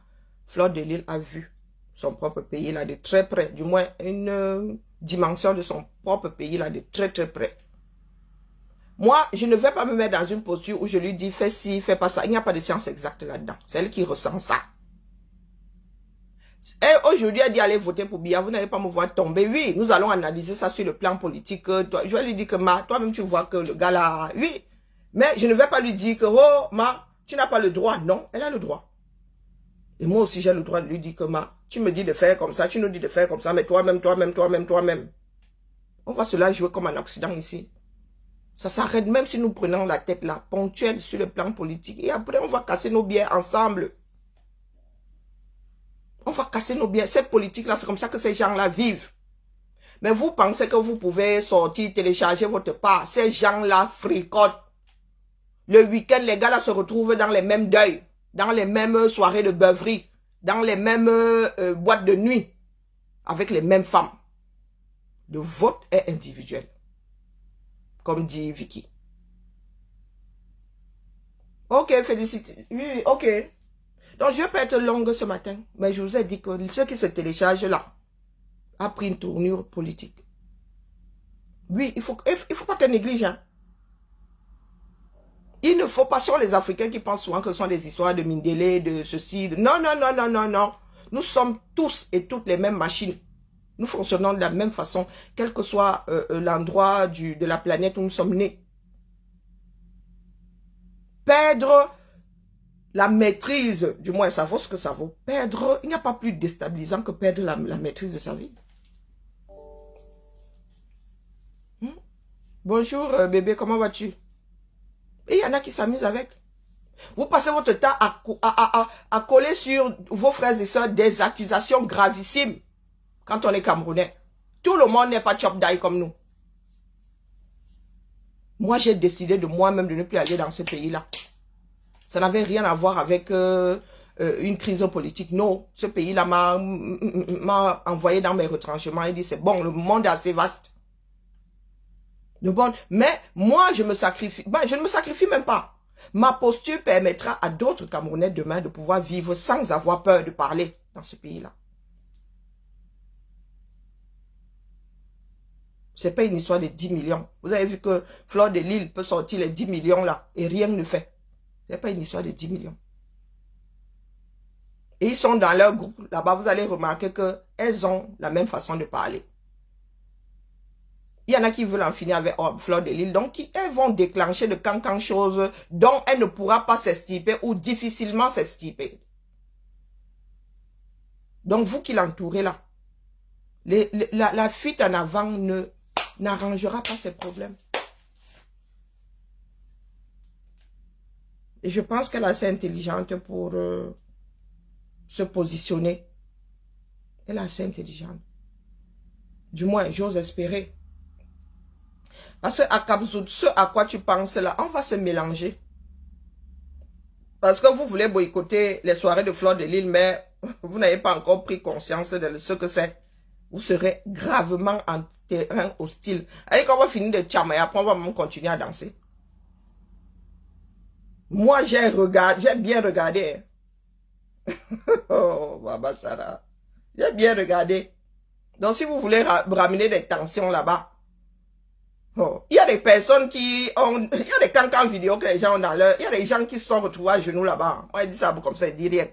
Fleur de Lys a vu son propre pays là de très près, du moins une dimension de son propre pays là de très très près. Moi, je ne vais pas me mettre dans une posture où je lui dis fais ci, fais pas ça. Il n'y a pas de science exacte là-dedans. C'est elle qui ressent ça. Et aujourd'hui, elle dit allez voter pour Biya, vous n'allez pas me voir tomber. Oui, nous allons analyser ça sur le plan politique. Je vais lui dire que toi-même tu vois que le gars là, oui. Mais je ne vais pas lui dire que oh tu n'as pas le droit. Non, elle a le droit. Et moi aussi j'ai le droit de lui dire que tu me dis de faire comme ça, tu nous dis de faire comme ça, mais toi-même. On va cela jouer comme un Occident ici. Ça s'arrête même si nous prenons la tête là, ponctuelle sur le plan politique. Et après, on va casser nos biens ensemble. On va casser nos biens. Cette politique-là, c'est comme ça que ces gens-là vivent. Mais vous pensez que vous pouvez sortir, télécharger votre part. Ces gens-là fricotent. Le week-end, les gars-là se retrouvent dans les mêmes deuils, dans les mêmes soirées de beuverie, dans les mêmes boîtes de nuit, avec les mêmes femmes. Le vote est individuel. Comme dit Vicky. Ok, félicite. Oui, ok. Donc, je vais pas être longue ce matin, mais je vous ai dit que ce qui se télécharge là a pris une tournure politique. Oui, il faut pas être négligent. Il ne faut pas, sur les Africains qui pensent souvent que ce sont des histoires de Mindélé, de ceci. Non. Nous sommes tous et toutes les mêmes machines. Nous fonctionnons de la même façon, quel que soit l'endroit de la planète où nous sommes nés. Perdre la maîtrise, du moins ça vaut ce que ça vaut. Perdre, il n'y a pas plus déstabilisant que perdre la maîtrise de sa vie. Bonjour bébé, comment vas-tu? Et il y en a qui s'amusent avec. Vous passez votre temps à coller sur vos frères et sœurs des accusations gravissimes. Quand on est Camerounais, tout le monde n'est pas chop die comme nous. Moi, j'ai décidé de moi-même de ne plus aller dans ce pays-là. Ça n'avait rien à voir avec une crise politique. Non, ce pays-là m'a envoyé dans mes retranchements et dit, c'est bon, le monde est assez vaste. Mais moi, je me sacrifie. Je ne me sacrifie même pas. Ma posture permettra à d'autres Camerounais demain de pouvoir vivre sans avoir peur de parler dans ce pays-là. Ce n'est pas une histoire de 10 millions. Vous avez vu que Fleur de Lys peut sortir les 10 millions là et rien ne fait. Ce n'est pas une histoire de 10 millions. Et ils sont dans leur groupe là-bas. Vous allez remarquer qu'elles ont la même façon de parler. Il y en a qui veulent en finir avec Fleur de Lys. Donc, elles vont déclencher de cancan choses dont elle ne pourra pas s'extirper ou difficilement s'extirper. Donc, vous qui l'entourez là, la fuite en avant n'arrangera pas ces problèmes. Et je pense qu'elle est assez intelligente pour se positionner. Elle est assez intelligente. Du moins, j'ose espérer. Parce qu'à Kapzout, ce à quoi tu penses là, on va se mélanger. Parce que vous voulez boycotter les soirées de Fleur de Lys, mais vous n'avez pas encore pris conscience de ce que c'est. Vous serez gravement en terrain hostile. Allez, quand on va finir de tchama et après on va même continuer à danser. Moi, j'ai bien regardé. Oh, Baba Sarah. J'ai bien regardé. Donc, si vous voulez ramener des tensions là-bas, oh, il y a des personnes qui ont... Il y a des cancans vidéo que les gens ont dans leur... Il y a des gens qui se sont retrouvés à genoux là-bas. Moi, il dit ça comme ça, il dit rien.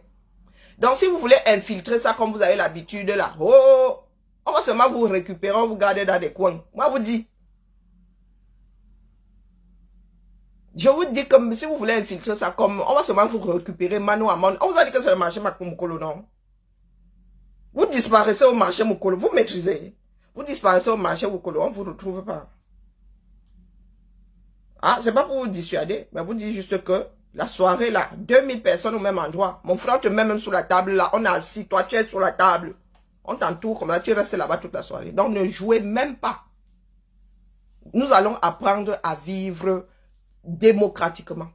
Donc, si vous voulez infiltrer ça comme vous avez l'habitude là, oh, on va seulement vous récupérer, on vous garder dans des coins. Moi, je vous dis. Je vous dis que si vous voulez infiltrer ça comme... On va seulement vous récupérer mano à mano. On vous a dit que c'est le marché Makumukolo, non? Vous disparaissez au marché Mukolo, vous maîtrisez. Vous disparaissez au marché Mukolo, on ne vous retrouve pas. Ah, c'est pas pour vous dissuader, mais vous dites juste que la soirée là, 2000 personnes au même endroit. Mon frère te met même sous la table là, on est assis, toi tu es sur la table. On t'entoure comme ça, tu restes là-bas toute la soirée. Donc ne jouez même pas. Nous allons apprendre à vivre démocratiquement.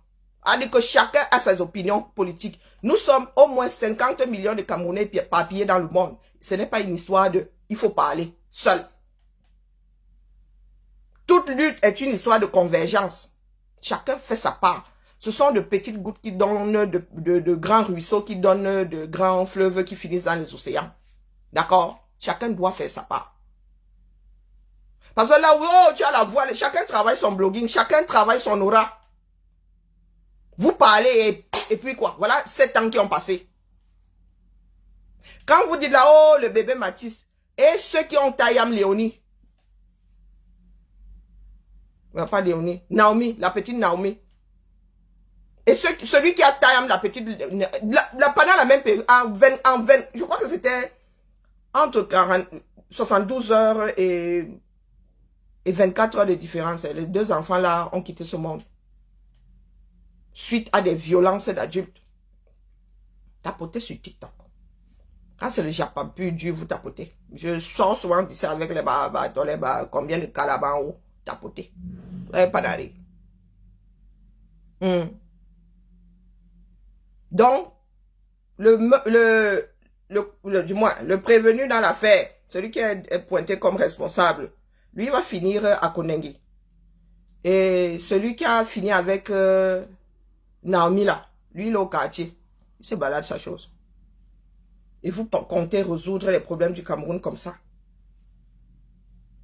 C'est-à-dire que chacun a ses opinions politiques. Nous sommes au moins 50 millions de Camerounais éparpillés dans le monde. Ce n'est pas une histoire de il faut parler seul. Toute lutte est une histoire de convergence. Chacun fait sa part. Ce sont de petites gouttes qui donnent de grands ruisseaux, qui donnent de grands fleuves qui finissent dans les océans. D'accord? Chacun doit faire sa part. Parce que là, oh, tu as la voix, chacun travaille son blogging, chacun travaille son aura. Vous parlez et puis quoi? Voilà 7 ans qui ont passé. Quand vous dites là, oh, le bébé Matisse, et ceux qui ont Tayam Léonie, pas Léonie, Naomi, la petite Naomi, et celui qui a Tayam, la petite, pendant la même période, en 20, je crois que c'était entre 72 heures et 24 heures de différence. Les deux enfants là ont quitté ce monde. Suite à des violences d'adultes. Tapotez sur TikTok. Quand c'est le Japon plus dur, vous tapotez. Je sors souvent d'ici avec les combien de calabas en haut. Tapotez. Vous n'avez pas d'arrêt. Donc, du moins, le prévenu dans l'affaire, celui qui est pointé comme responsable, lui va finir à Konengi. Et celui qui a fini avec Naomi là, lui il est au quartier. Il se balade sa chose. Et vous comptez résoudre les problèmes du Cameroun comme ça.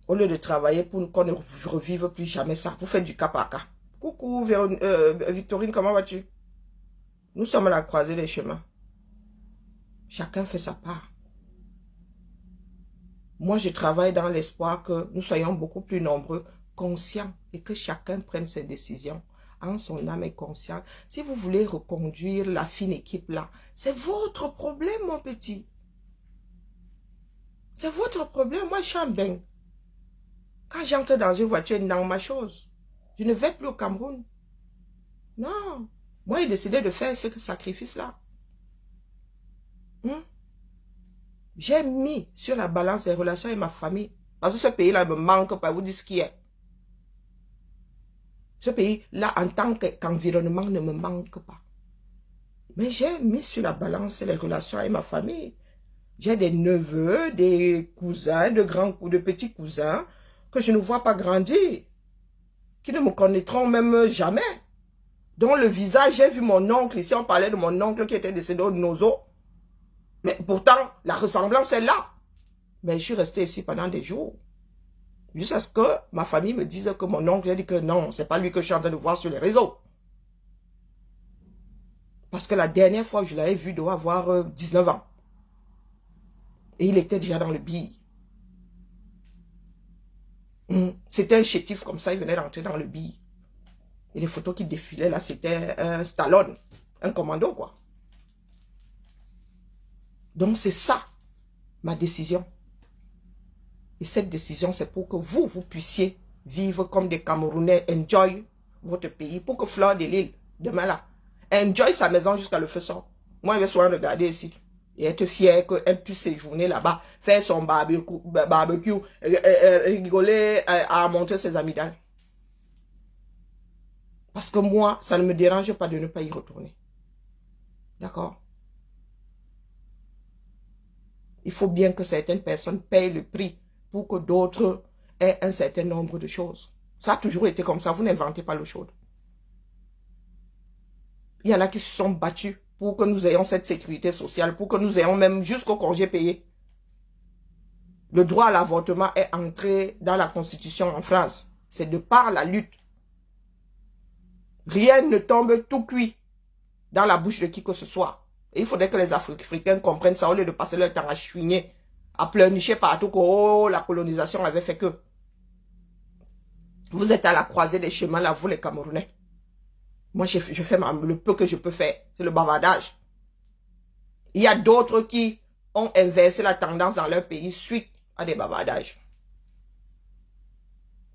Au lieu de travailler pour qu'on ne revive plus jamais ça, vous faites du cas par cas. Coucou Victorine, comment vas-tu? Nous sommes à la croisée des chemins. Chacun fait sa part. Moi, je travaille dans l'espoir que nous soyons beaucoup plus nombreux, conscients, et que chacun prenne ses décisions en son âme et conscience. Si vous voulez reconduire la fine équipe là, c'est votre problème, mon petit. C'est votre problème. Moi, je suis en bain. Quand j'entre dans une voiture, dans ma chose, je ne vais plus au Cameroun. Non. Moi, j'ai décidé de faire ce sacrifice-là. J'ai mis sur la balance les relations avec ma famille. Parce que ce pays-là me manque pas. Vous dites ce qui est. Ce pays-là, en tant qu'environnement, ne me manque pas. Mais j'ai mis sur la balance les relations avec ma famille. J'ai des neveux, des cousins, de petits cousins que je ne vois pas grandir. Qui ne me connaîtront même jamais. Dont le visage, j'ai vu mon oncle. Ici, on parlait de mon oncle qui était décédé au Nozo. Mais pourtant, la ressemblance est là. Mais je suis resté ici pendant des jours. Jusqu'à ce que ma famille me dise que mon oncle a dit que non, c'est pas lui que je suis en train de voir sur les réseaux. Parce que la dernière fois, je l'avais vu, doit avoir 19 ans. Et il était déjà dans le billet. C'était un chétif comme ça, il venait d'entrer dans le billet. Et les photos qui défilaient là, c'était un Stallone, un commando quoi. Donc c'est ça, ma décision. Et cette décision, c'est pour que vous puissiez vivre comme des Camerounais, enjoy votre pays, pour que Fleur de l'Île, demain là, enjoy sa maison jusqu'à le feu sort. Moi, je vais souvent regarder ici et être fier qu'elle puisse séjourner là-bas, faire son barbecue, rigoler, à montrer ses amygdales. Parce que moi, ça ne me dérange pas de ne pas y retourner. D'accord? Il faut bien que certaines personnes payent le prix pour que d'autres aient un certain nombre de choses. Ça a toujours été comme ça. Vous n'inventez pas l'eau chaude. Il y en a qui se sont battus pour que nous ayons cette sécurité sociale, pour que nous ayons même jusqu'au congé payé. Le droit à l'avortement est entré dans la Constitution en France. C'est de par la lutte. Rien ne tombe tout cuit dans la bouche de qui que ce soit. Et il faudrait que les Africains comprennent ça au lieu de passer leur temps à chouiner, à pleurnicher partout que oh, la colonisation avait fait que. Vous êtes à la croisée des chemins là, vous les Camerounais. Moi, je fais le peu que je peux faire. C'est le bavardage. Il y a d'autres qui ont inversé la tendance dans leur pays suite à des bavardages.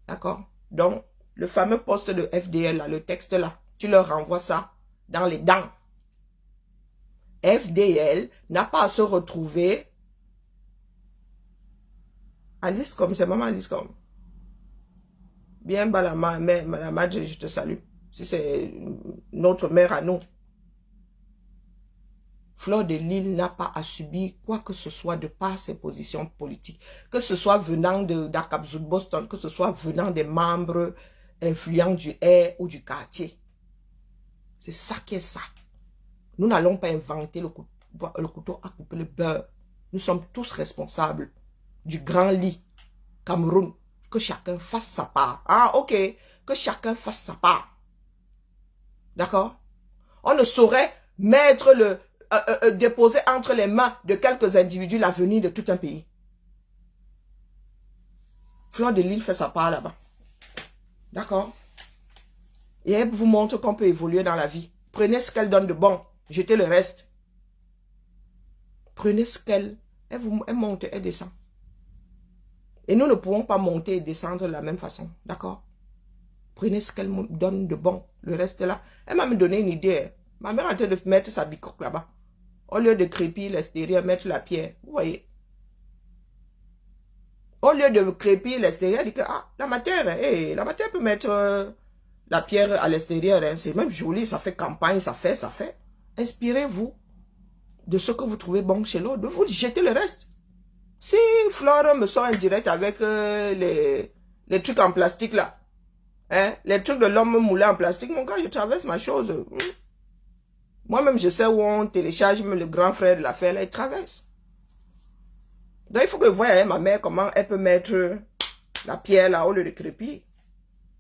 D'accord? Donc, le fameux poste de FDL, là, le texte là, tu leur renvoies ça dans les dents. FDL n'a pas à se retrouver. Alice comme, c'est maman Alice comme. Bien, Balama, madame, je te salue. Si c'est notre mère à nous. Fleur de Lys n'a pas à subir quoi que ce soit de par ses positions politiques. Que ce soit venant d'Akabzout Boston, que ce soit venant des membres influents du R ou du quartier. C'est ça qui est ça. Nous n'allons pas inventer le couteau à couper le beurre. Nous sommes tous responsables du grand lit Cameroun. Que chacun fasse sa part. Ah, ok. Que chacun fasse sa part. D'accord? On ne saurait mettre déposer entre les mains de quelques individus l'avenir de tout un pays. Fleur de Lys fait sa part là-bas. D'accord? Et elle vous montre qu'on peut évoluer dans la vie. Prenez ce qu'elle donne de bon. Jetez le reste. Prenez ce qu'elle... Elle monte, elle descend. Et nous ne pouvons pas monter et descendre de la même façon. D'accord? Prenez ce qu'elle donne de bon. Le reste là. Elle m'a donné une idée. Ma mère est en train de mettre sa bicoque là-bas. Au lieu de crépir l'extérieur, mettre la pierre. Vous voyez? Au lieu de crépir l'extérieur, elle dit que la matière peut mettre la pierre à l'extérieur. Hein. C'est même joli, ça fait campagne, ça fait. Inspirez-vous de ce que vous trouvez bon chez l'autre. Vous jetez le reste. Si Flore me sort en direct avec les trucs en plastique là, hein, les trucs de l'homme moulé en plastique, mon gars, je traverse ma chose. Moi-même, je sais où on télécharge, même le grand frère de l'affaire, là, il traverse. Donc, il faut que vous voyez ma mère, comment elle peut mettre la pierre là, au lieu de crépir.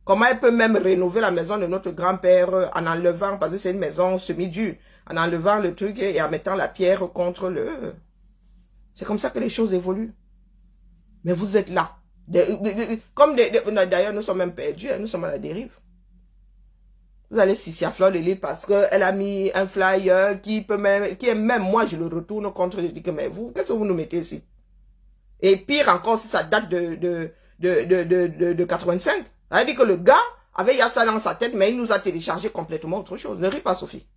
Comment elle peut même rénover la maison de notre grand-père en enlevant, parce que c'est une maison semi-dure, en enlevant le truc et en mettant la pierre contre le... C'est comme ça que les choses évoluent. Mais vous êtes là. D'ailleurs, nous sommes même perdus, nous sommes à la dérive. Vous allez ici à Fleur de Lys parce qu'elle a mis un flyer qui est même, moi je le retourne contre, je dis que mais vous, qu'est-ce que vous nous mettez ici? Et pire encore, si ça date de 85. Ça veut dire que le gars avait il y a ça dans sa tête, mais il nous a téléchargé complètement autre chose. Ne ris pas, Sophie.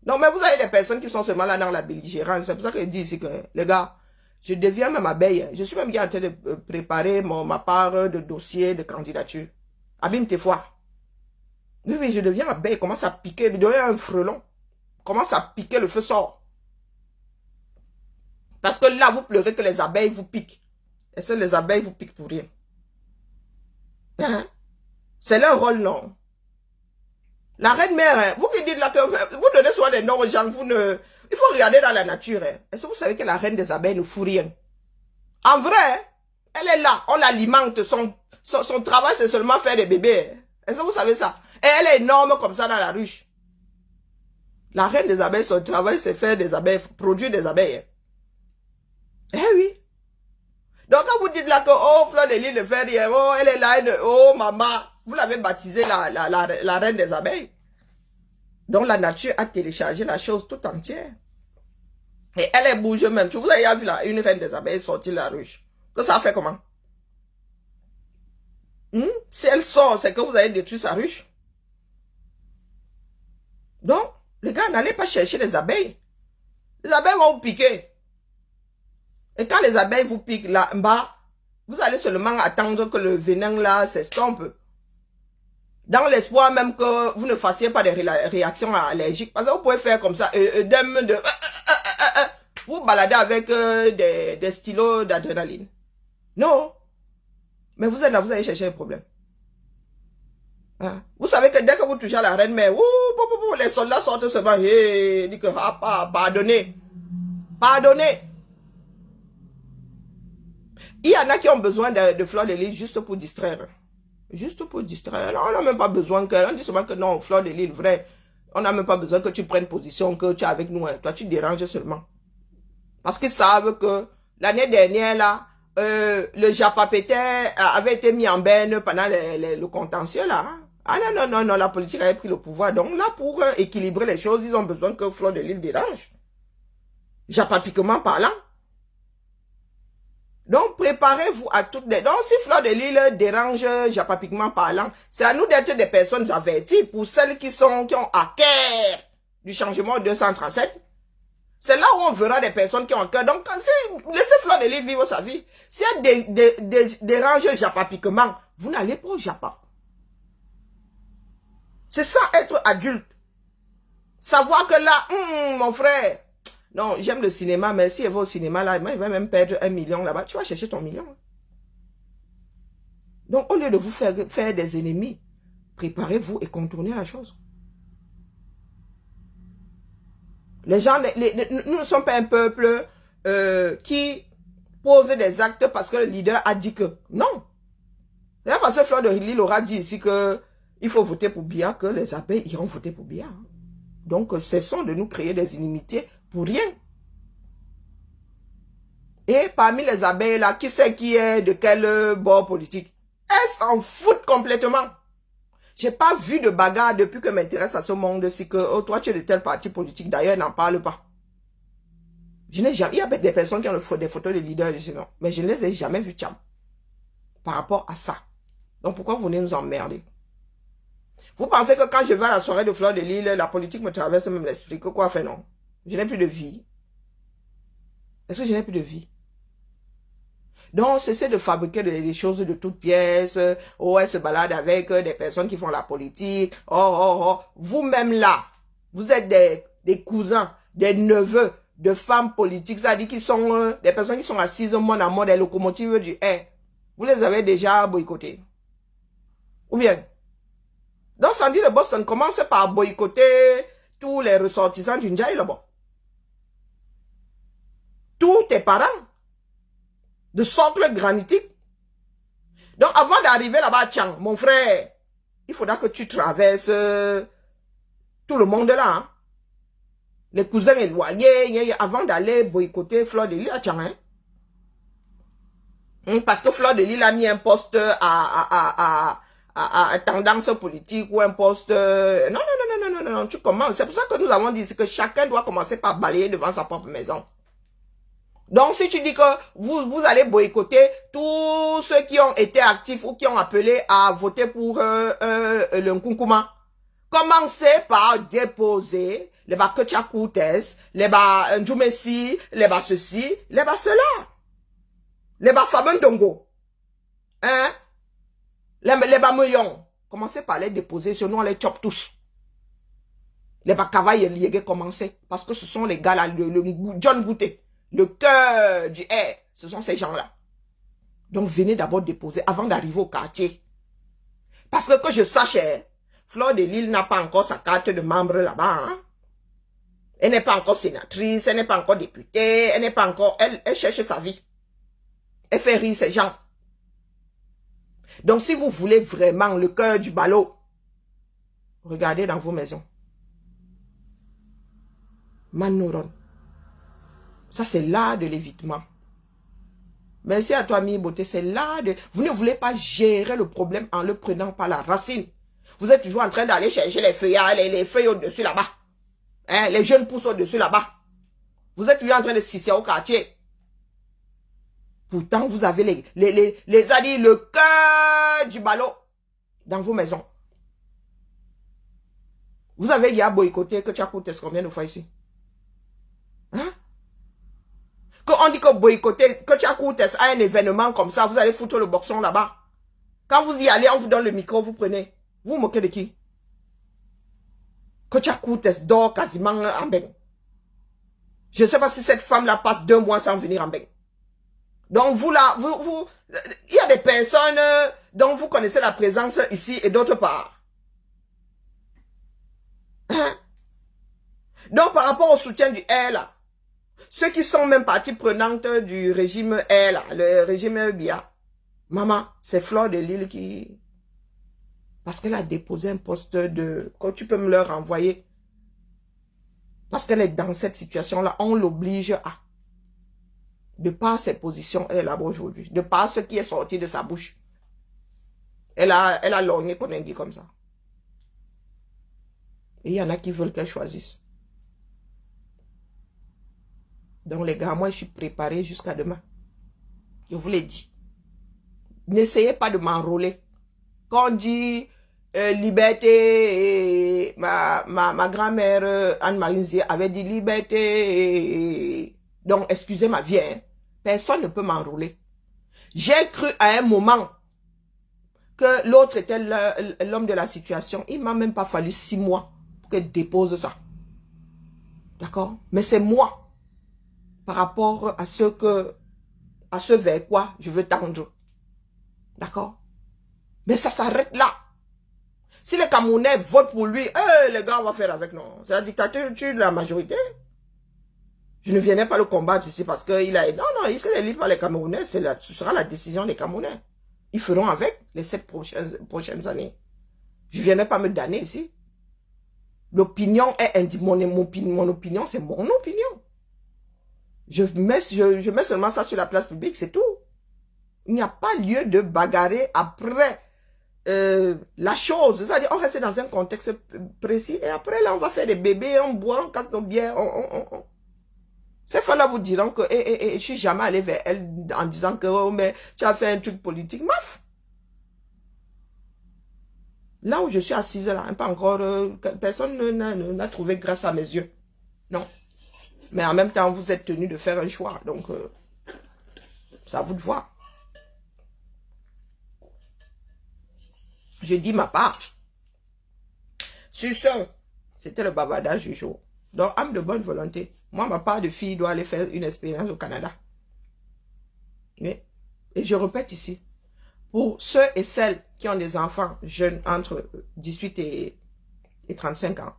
Non, mais vous avez des personnes qui sont seulement là dans la belligérance. C'est pour ça que je dis ici que, les gars, je deviens même abeille. Je suis même bien en train de préparer ma part de dossier de candidature. Abîme tes fois. Oui, je deviens abeille. Commence à piquer. Je deviens un frelon. Commence à piquer, le feu sort. Parce que là, vous pleurez que les abeilles vous piquent. Et c'est les abeilles vous piquent pour rien. Hein? C'est leur rôle, non? La reine mère, hein, vous qui dites là que vous donnez souvent des noms aux gens, il faut regarder dans la nature. Hein. Est-ce que vous savez que la reine des abeilles ne fout rien? En vrai, elle est là, on l'alimente, son travail c'est seulement faire des bébés. Hein. Est-ce que vous savez ça? Et elle est énorme comme ça dans la ruche. La reine des abeilles, son travail c'est faire des abeilles, produire des abeilles. Hein. Eh oui. Donc quand vous dites là que, oh, Fleur de Lys ne fait rien, oh, elle est là, oh, maman, vous l'avez baptisée la reine des abeilles. Donc la nature a téléchargé la chose tout entière. Et elle bouge même. Vous avez vu là, une reine des abeilles sortir de la ruche. Que ça fait comment? Si elle sort, c'est que vous avez détruit sa ruche. Donc, les gars, n'allez pas chercher les abeilles. Les abeilles vont vous piquer. Et quand les abeilles vous piquent là-bas, vous allez seulement attendre que le venin là s'estompe. Dans l'espoir même que vous ne fassiez pas des réactions allergiques. Parce que vous pouvez faire comme ça, vous baladez avec des stylos d'adrénaline. Non. Mais vous êtes là, vous allez chercher un problème. Hein? Vous savez que dès que vous touchez à la reine mère, les soldats sortent seulement, disent que, pardonnez. Pardonnez. Il y en a qui ont besoin de Fleur de Lys juste pour distraire. Juste pour distraire. Alors, on n'a même pas besoin que... On dit seulement que non, Fleur de Lys, vrai. On n'a même pas besoin que tu prennes position, que tu es avec nous. Hein. Toi, tu déranges seulement. Parce qu'ils savent que l'année dernière, là, le Japapété avait été mis en berne pendant le contentieux, là. Hein. Ah non, la politique avait pris le pouvoir. Donc là, pour équilibrer les choses, ils ont besoin que Fleur de Lys dérange. Japapiquement parlant. Donc, préparez-vous à toutes les... Donc, si Fleur de Lys dérange japapiquement parlant, c'est à nous d'être des personnes averties. Pour celles qui ont à cœur du changement 237, c'est là où on verra des personnes qui ont à cœur. Donc, laissez Fleur de Lys vivre sa vie. Si elle dérange japapiquement, vous n'allez pas au Japa. C'est ça, être adulte. Savoir que là, mon frère, non, j'aime le cinéma, mais si elle va au cinéma, là, il va même perdre 1 million là-bas. Tu vas chercher ton million. Donc, au lieu de vous faire des ennemis, préparez-vous et contournez la chose. Les gens, nous ne sommes pas un peuple qui pose des actes parce que le leader a dit que. Non. C'est parce que Fleur de Lille aura dit ici que il faut voter pour Biya, que les abeilles iront voter pour Biya. Donc, cessons de nous créer des inimitiés pour rien. Et parmi les abeilles là, qui sait qui est de quel bord politique? Elles s'en foutent complètement. J'ai pas vu de bagarre depuis que je m'intéresse à ce monde-ci que oh, toi tu es de tel parti politique, d'ailleurs n'en parle pas. Je n'ai jamais, il y a des personnes qui ont des photos de leaders, non, mais je ne les ai jamais vus tcham par rapport à ça. Donc pourquoi vous venez nous emmerder? Vous pensez que quand je vais à la soirée de Fleur de Lille, la politique me traverse même l'esprit? Que quoi faire? Non. Je n'ai plus de vie. Est-ce que je n'ai plus de vie? Donc, cessez de fabriquer des choses de toutes pièces. Oh, elle se balade avec des personnes qui font la politique. Oh. Vous-même là, vous êtes des cousins, des neveux de femmes politiques. Ça dit qu'ils sont des personnes qui sont assises au monde en mode des locomotives du air. Vous les avez déjà boycottés. Ou bien? Donc, Sandy de Boston commence par boycotter tous les ressortissants du Ndjaï là-bas. Tous tes parents. De socle granitique. Donc, avant d'arriver là-bas, tiens, mon frère, il faudra que tu traverses tout le monde là. Hein. Les cousins éloignés, avant d'aller boycotter Fleur de Lille, tiens. Hein. Parce que Fleur de Lille a mis un poste à tendance politique ou un poste... Non, tu commences. C'est pour ça que nous avons dit que chacun doit commencer par balayer devant sa propre maison. Donc, si tu dis que vous allez boycotter tous ceux qui ont été actifs ou qui ont appelé à voter pour le Nkunkuma, commencez par déposer les bas Koutchakoutes, les bas Ndjoumessi, les bas ceci, les bas cela, les bas Fabendongo, hein, les bas Moyon. Commencez par les déposer, sinon on les chope tous. Les bas Kavaï et commencez, parce que ce sont les gars là, le John Bouté. Le cœur du air, ce sont ces gens-là. Donc, venez d'abord déposer avant d'arriver au quartier. Parce que je sache, Fleur de Lille n'a pas encore sa carte de membre là-bas. Hein? Elle n'est pas encore sénatrice, elle n'est pas encore députée, elle n'est pas encore... Elle cherche sa vie. Elle fait rire ces gens. Donc, si vous voulez vraiment le cœur du ballot, regardez dans vos maisons. Manouron. Ça, c'est l'art de l'évitement. Merci à toi, Mi Beauté. C'est l'art de... Vous ne voulez pas gérer le problème en le prenant par la racine. Vous êtes toujours en train d'aller chercher les feuillages, les feuilles au-dessus là-bas. Hein, les jeunes pousses au-dessus là-bas. Vous êtes toujours en train de scisser au quartier. Pourtant, vous avez le cœur du ballot dans vos maisons. Vous avez déjà boycotté que tu as coûté combien de fois ici? Hein? Quand on dit que boycotter, que tu as coûté à un événement comme ça, vous allez foutre le boxon là-bas. Quand vous y allez, on vous donne le micro, vous prenez. Vous vous moquez de qui? Que tu as coûté dort quasiment en bain. Je ne sais pas si cette femme-là passe 2 mois sans venir en bain. Donc vous là, il y a des personnes dont vous connaissez la présence ici et d'autre part. Hein? Donc par rapport au soutien du R là, ceux qui sont même partie prenante du régime R là, le régime Biya, maman, c'est Fleur de Lille qui... Parce qu'elle a déposé un poste de... Quand tu peux me le renvoyer. Parce qu'elle est dans cette situation-là, on l'oblige à... De par ses positions, elle est là-bas aujourd'hui. De par ce qui est sorti de sa bouche. Elle a lorgné qu'on dit comme ça. Et il y en a qui veulent qu'elle choisisse. Donc les gars, moi je suis préparé jusqu'à demain. Je vous l'ai dit. N'essayez pas de m'enrôler. Quand on dit liberté, ma grand-mère Anne-Marie avait dit liberté. Donc excusez ma vie, hein. Personne ne peut m'enrôler. J'ai cru à un moment que l'autre était l'homme de la situation. Il m'a même pas fallu 6 mois pour qu'elle dépose ça. D'accord? Mais c'est moi. par rapport à ce vers quoi je veux tendre. D'accord? Mais ça s'arrête là. Si les Camerounais votent pour lui, les gars, on va faire avec, non. C'est la dictature de la majorité. Je ne viendrai pas le combattre ici parce qu'il a... Non, non, il se élu par les Camerounais, ce sera la décision des Camerounais. Ils feront avec les 7 prochaines années. Je ne viendrai pas me damner ici. L'opinion est mon opinion, c'est mon opinion. Je mets seulement ça sur la place publique, c'est tout. Il n'y a pas lieu de bagarrer après la chose. C'est-à-dire, on reste dans un contexte précis et après, là, on va faire des bébés, on boit, on casse nos bières, Ces femmes-là vous diront que je suis jamais allé vers elle en disant que oh, mais tu as fait un truc politique. Maf! Là où je suis assise là, pas encore, personne n'a trouvé grâce à mes yeux. Non. Mais en même temps, vous êtes tenu de faire un choix. Donc, c'est à vous de voir. Je dis ma part. Sur ce, c'était le bavardage du jour. Donc, âme de bonne volonté. Moi, ma part de fille doit aller faire une expérience au Canada. Oui. Et je répète ici, pour ceux et celles qui ont des enfants jeunes entre 18 et 35 ans,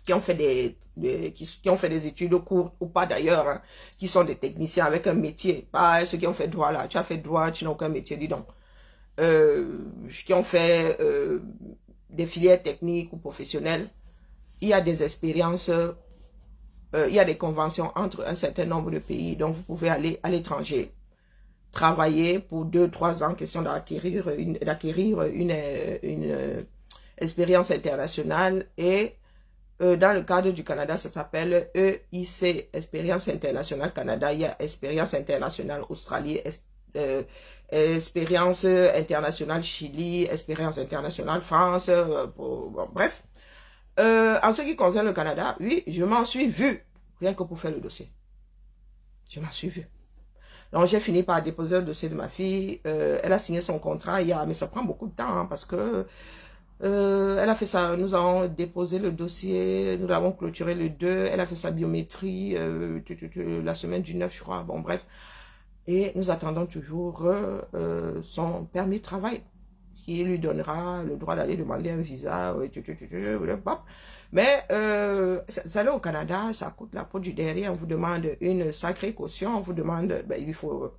qui ont fait des études courtes ou pas d'ailleurs, hein, qui sont des techniciens avec un métier, pas ceux qui ont fait droit là, tu as fait droit, tu n'as aucun métier, dis donc. Qui ont fait des filières techniques ou professionnelles, il y a des expériences, il y a des conventions entre un certain nombre de pays, donc vous pouvez aller à l'étranger, travailler pour 2-3 ans, question d'acquérir une expérience internationale et dans le cadre du Canada, ça s'appelle EIC, Expérience Internationale Canada, il y a Expérience Internationale Australie, Expérience Internationale Chili, Expérience Internationale France, bon, bref. En ce qui concerne le Canada, oui, je m'en suis vu, rien que pour faire le dossier. Je m'en suis vu. Donc, j'ai fini par déposer le dossier de ma fille. Elle a signé son contrat hier, mais ça prend beaucoup de temps hein, parce que elle a fait ça. Nous avons déposé le dossier, nous l'avons clôturé le 2. Elle a fait sa biométrie la semaine du 9, je crois. Bon, bref. Et nous attendons toujours son permis de travail qui lui donnera le droit d'aller demander un visa. Mais ça allait au Canada, ça coûte la peau du derrière. On vous demande une sacrée caution. On vous demande, il faut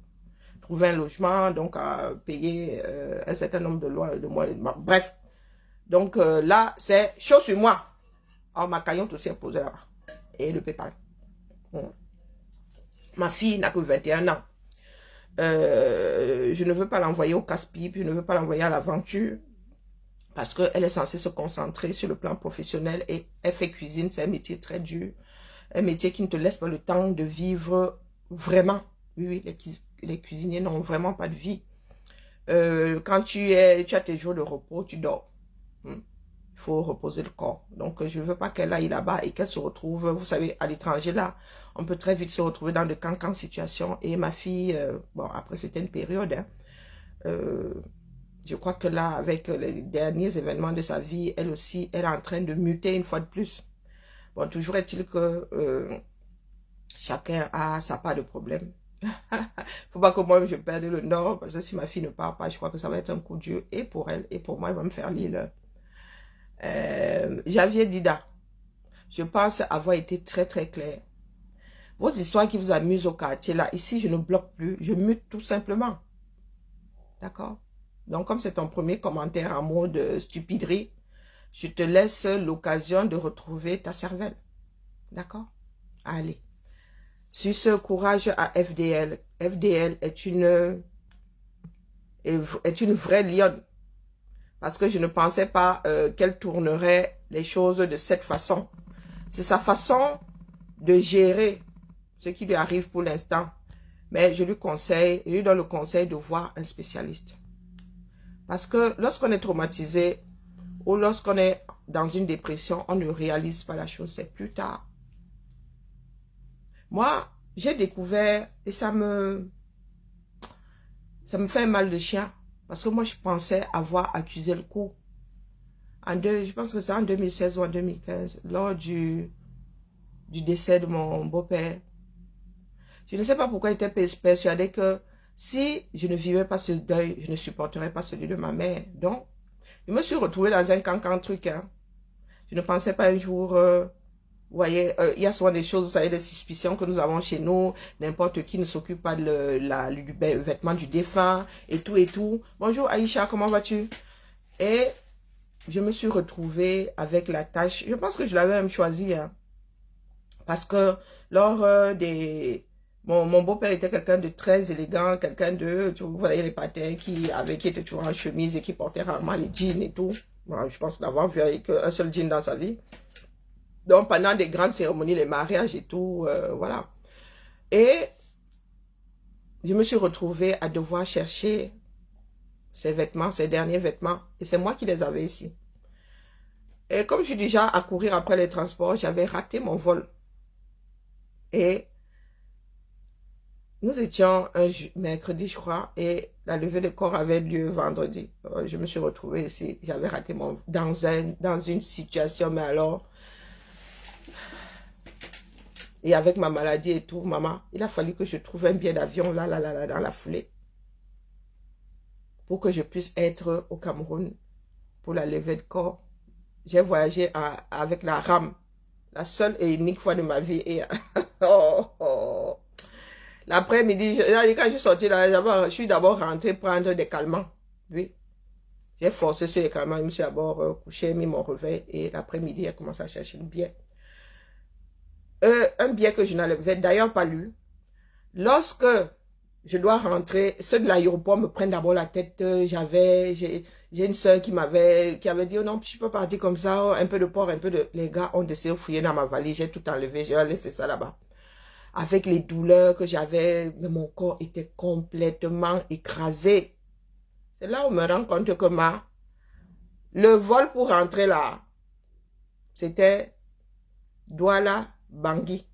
trouver un logement, donc à payer un certain nombre de mois. Bref. Donc là, c'est chaud sur moi. Alors, ma caillante aussi est posée là-bas. Et le PayPal. Ma fille n'a que 21 ans. Je ne veux pas l'envoyer au casse-pipe, je ne veux pas l'envoyer à l'aventure. Parce qu'elle est censée se concentrer sur le plan professionnel et elle fait cuisine, c'est un métier très dur. Un métier qui ne te laisse pas le temps de vivre vraiment. Oui, les cuisiniers n'ont vraiment pas de vie. Quand tu as tes jours de repos, tu dors. Il faut reposer le corps. Donc, je ne veux pas qu'elle aille là-bas et qu'elle se retrouve, vous savez, à l'étranger là. On peut très vite se retrouver dans de cancans situations. Et ma fille, bon, après c'était une période, hein, je crois que là, avec les derniers événements de sa vie, elle aussi, elle est en train de muter une fois de plus. Bon, toujours est-il que chacun a sa part de problème. Faut pas que moi je perde le nord, parce que si ma fille ne part pas, je crois que ça va être un coup dur et pour elle et pour moi, elle va me faire l'île. Javier Dida, je pense avoir été très très clair. Vos histoires qui vous amusent au quartier là, ici je ne bloque plus, je mute tout simplement. D'accord? Donc comme c'est ton premier commentaire en mode stupiderie, je te laisse l'occasion de retrouver ta cervelle. D'accord? Allez. Sur ce, courage à FDL. FDL est une vraie lionne. Parce que je ne pensais pas qu'elle tournerait les choses de cette façon. C'est sa façon de gérer ce qui lui arrive pour l'instant. Mais je lui donne le conseil de voir un spécialiste. Parce que lorsqu'on est traumatisé ou lorsqu'on est dans une dépression, on ne réalise pas la chose, c'est plus tard. Moi, j'ai découvert et ça me fait mal de chien. Parce que moi, je pensais avoir accusé le coup. Je pense que c'est en 2016 ou en 2015, lors du décès de mon beau-père. Je ne sais pas pourquoi j'étais persuadée que si je ne vivais pas ce deuil, je ne supporterais pas celui de ma mère. Donc, je me suis retrouvée dans un cancan truc. Hein. Je ne pensais pas un jour... vous voyez, il y a souvent des choses, vous savez, des suspicions que nous avons chez nous. N'importe qui ne s'occupe pas du vêtement du défunt et tout et tout. Bonjour Aïcha, comment vas-tu? Et je me suis retrouvée avec la tâche. Je pense que je l'avais même choisie. Hein, parce que lors des... Mon beau-père était quelqu'un de très élégant, quelqu'un de... Vous voyez les patins qui était toujours en chemise et qui portait rarement les jeans et tout. Bon, je pense d'avoir vu avec un seul jean dans sa vie. Donc, pendant des grandes cérémonies, les mariages et tout, voilà. Et je me suis retrouvée à devoir chercher ces vêtements, ces derniers vêtements. Et c'est moi qui les avais ici. Et comme je suis déjà à courir après les transports, j'avais raté mon vol. Et nous étions un mercredi, je crois, et la levée de corps avait lieu vendredi. Je me suis retrouvée ici. J'avais raté dans une situation, mais alors... Et avec ma maladie et tout, maman, il a fallu que je trouve un billet d'avion là, dans la foulée. Pour que je puisse être au Cameroun pour la levée de corps. J'ai voyagé avec la RAM. La seule et unique fois de ma vie. Et oh, oh. L'après-midi, quand je suis sortie là, je suis d'abord rentrée prendre des calmants. Oui. J'ai forcé sur les calmants. Je me suis d'abord couché, mis mon réveil. Et l'après-midi, j'ai commencé à chercher le billet. Un billet que je n'avais d'ailleurs pas lu. Lorsque je dois rentrer, ceux de l'aéroport me prennent d'abord la tête. J'ai une soeur qui avait dit, oh non, je peux partir comme ça, oh, un peu de porc, un peu de... Les gars ont décidé de fouiller dans ma valise, j'ai tout enlevé, j'ai laissé ça là-bas. Avec les douleurs que j'avais, mon corps était complètement écrasé. C'est là où je me rends compte que le vol pour rentrer là, c'était Douala, Bangui.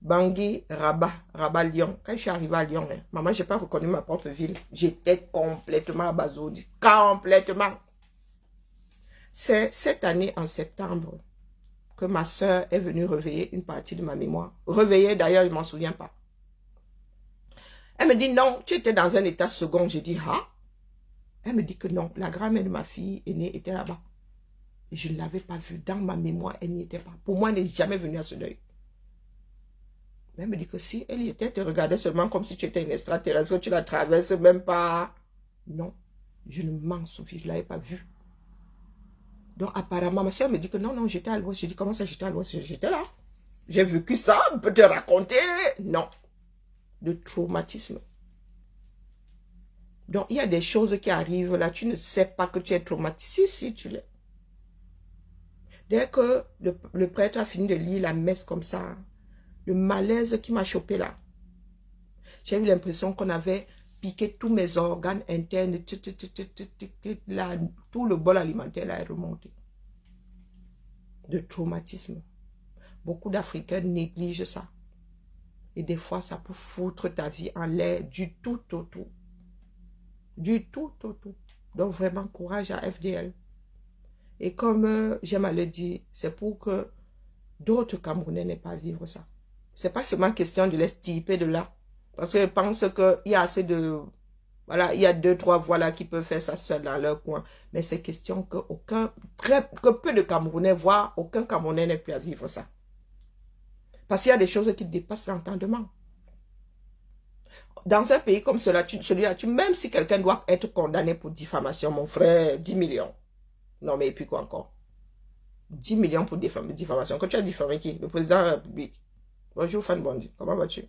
Bangui, Rabat, Lyon. Quand je suis arrivée à Lyon, hein, maman, je n'ai pas reconnu ma propre ville. J'étais complètement abasourdie. Complètement. C'est cette année, en septembre, que ma soeur est venue réveiller une partie de ma mémoire. Réveiller, d'ailleurs, je ne m'en souviens pas. Elle me dit, non, tu étais dans un état second. Je dis, ah. Elle me dit que non, la grand-mère de ma fille aînée était là-bas. Et je ne l'avais pas vue. Dans ma mémoire, elle n'y était pas. Pour moi, elle n'est jamais venue à ce deuil. Elle me dit que si elle y était, te regardait seulement comme si tu étais une extraterrestre, tu la traverses même pas. Non, je ne m'en souviens, je ne l'avais pas vue. Donc apparemment, ma soeur me dit que non, j'étais à l'ouest. Je dis, comment ça j'étais à l'ouest? J'étais là. J'ai vécu ça, on peut te raconter. Non, de traumatisme. Donc il y a des choses qui arrivent là, tu ne sais pas que tu es traumatisé, si tu l'es. Dès que le prêtre a fini de lire la messe comme ça, le malaise qui m'a chopé là. J'ai eu l'impression qu'on avait piqué tous mes organes internes. Là, tout le bol alimentaire là est remonté. De traumatisme. Beaucoup d'Africains négligent ça. Et des fois, ça peut foutre ta vie en l'air du tout au tout. Du tout au tout. Donc vraiment, courage à FDL. Et comme j'aime à le dire, c'est pour que d'autres Camerounais n'aient pas à vivre ça. C'est pas seulement question de les stiper de là. Parce que je pense qu'il y a assez de... Voilà, il y a 2-3 voix là qui peuvent faire ça seul dans leur coin. Mais c'est question que peu de Camerounais, voire aucun Camerounais n'ait plus à vivre ça. Parce qu'il y a des choses qui dépassent l'entendement. Dans un pays comme celui-là, même si quelqu'un doit être condamné pour diffamation, mon frère, 10 millions. Non, mais et puis quoi encore? 10 millions pour diffamation. Quand tu as diffamé qui? Le président de la République. Bonjour Fan Bondi, comment vas-tu?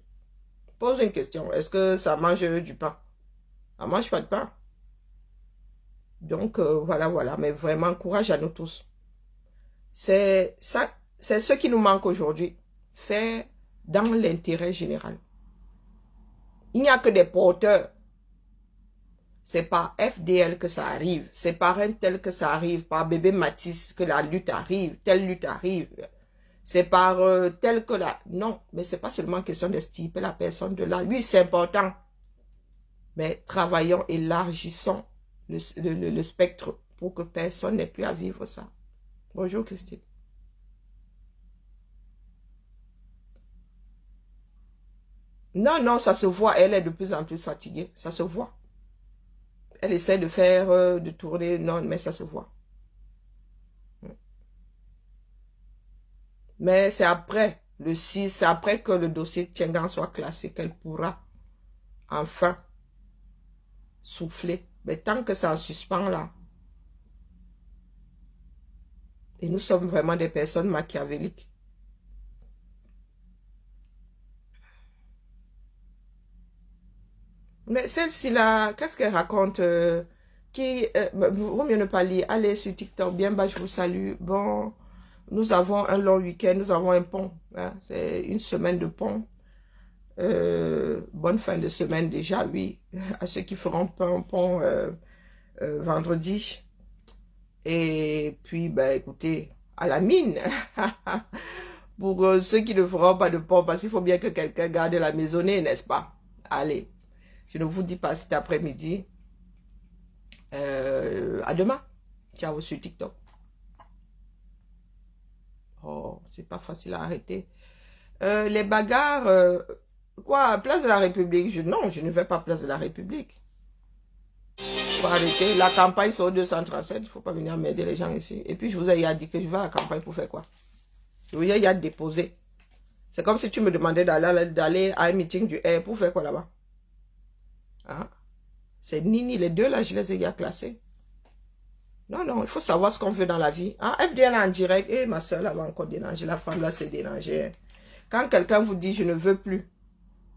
Pose une question. Est-ce que ça mange du pain? Ça ne mange pas de pain. Donc, voilà. Mais vraiment, courage à nous tous. C'est ce qui nous manque aujourd'hui. Faire dans l'intérêt général. Il n'y a que des porteurs. C'est par FDL que ça arrive. C'est par un tel que ça arrive. Par bébé Matisse que la lutte arrive. Telle lutte arrive. C'est par tel que la... Non, mais ce n'est pas seulement question d'estiper la personne de là. Oui, c'est important. Mais travaillons, élargissons le spectre pour que personne n'ait plus à vivre ça. Bonjour Christine. Non, non, ça se voit. Elle est de plus en plus fatiguée. Ça se voit. Elle essaie de faire, de tourner. Non, mais ça se voit. Mais c'est après, le 6, c'est après que le dossier Tiengang soit classé qu'elle pourra enfin souffler. Mais tant que c'est en suspens là, et nous sommes vraiment des personnes machiavéliques. Mais celle-ci là, qu'est-ce qu'elle raconte vaut mieux ne pas lire. Allez sur TikTok, bien bas, je vous salue. Bon, nous avons un long week-end, nous avons un pont. Hein, c'est une semaine de pont. Bonne fin de semaine déjà, oui. À ceux qui feront un pont vendredi. Et puis, ben, écoutez, à la mine. Pour ceux qui ne feront pas de pont, parce qu'il faut bien que quelqu'un garde la maisonnée, n'est-ce pas? Allez, je ne vous dis pas cet après-midi. À demain. Ciao sur TikTok. Oh, c'est pas facile à arrêter. Les bagarres, quoi, Place de la République? Non, je ne vais pas Place de la République. Faut arrêter. La campagne sur 237, il ne faut pas venir m'aider les gens ici. Et puis, je vous ai dit que je vais à la campagne pour faire quoi? Je vous ai déposé. C'est comme si tu me demandais d'aller à un meeting du R pour faire quoi là-bas? Hein? C'est Nini, les deux là, je les ai classés. Non, non, il faut savoir ce qu'on veut dans la vie. Hein? FDL en direct, et ma soeur là va encore déranger, la femme là s'est dérangée. Quand quelqu'un vous dit je ne veux plus,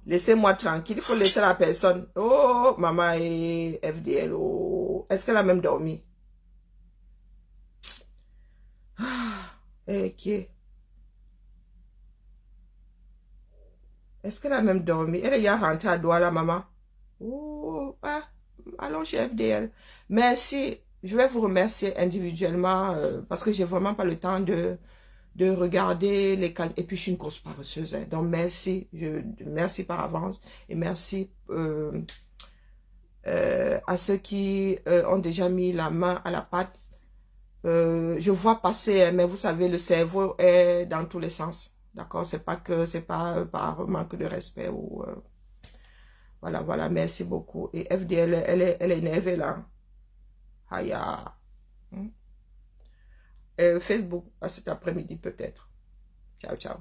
laissez-moi tranquille, il faut laisser la personne. Oh, maman et FDL, oh, est-ce qu'elle a même dormi? Qui est? Est-ce qu'elle a même dormi? Elle est déjà rentrée à Douala, maman. Oh, ah, allons chez FDL. Merci. Je vais vous remercier individuellement parce que j'ai vraiment pas le temps de regarder les cas. Et puis, je suis une grosse paresseuse. Hein. Donc, merci. Merci par avance. Et merci à ceux qui ont déjà mis la main à la pâte. Je vois passer, hein, mais vous savez, le cerveau est dans tous les sens. D'accord? C'est pas par manque de respect ou... voilà, voilà, merci beaucoup. Et FDL, elle est énervée là. Aïe. Facebook, à cet après-midi peut-être. Ciao, ciao.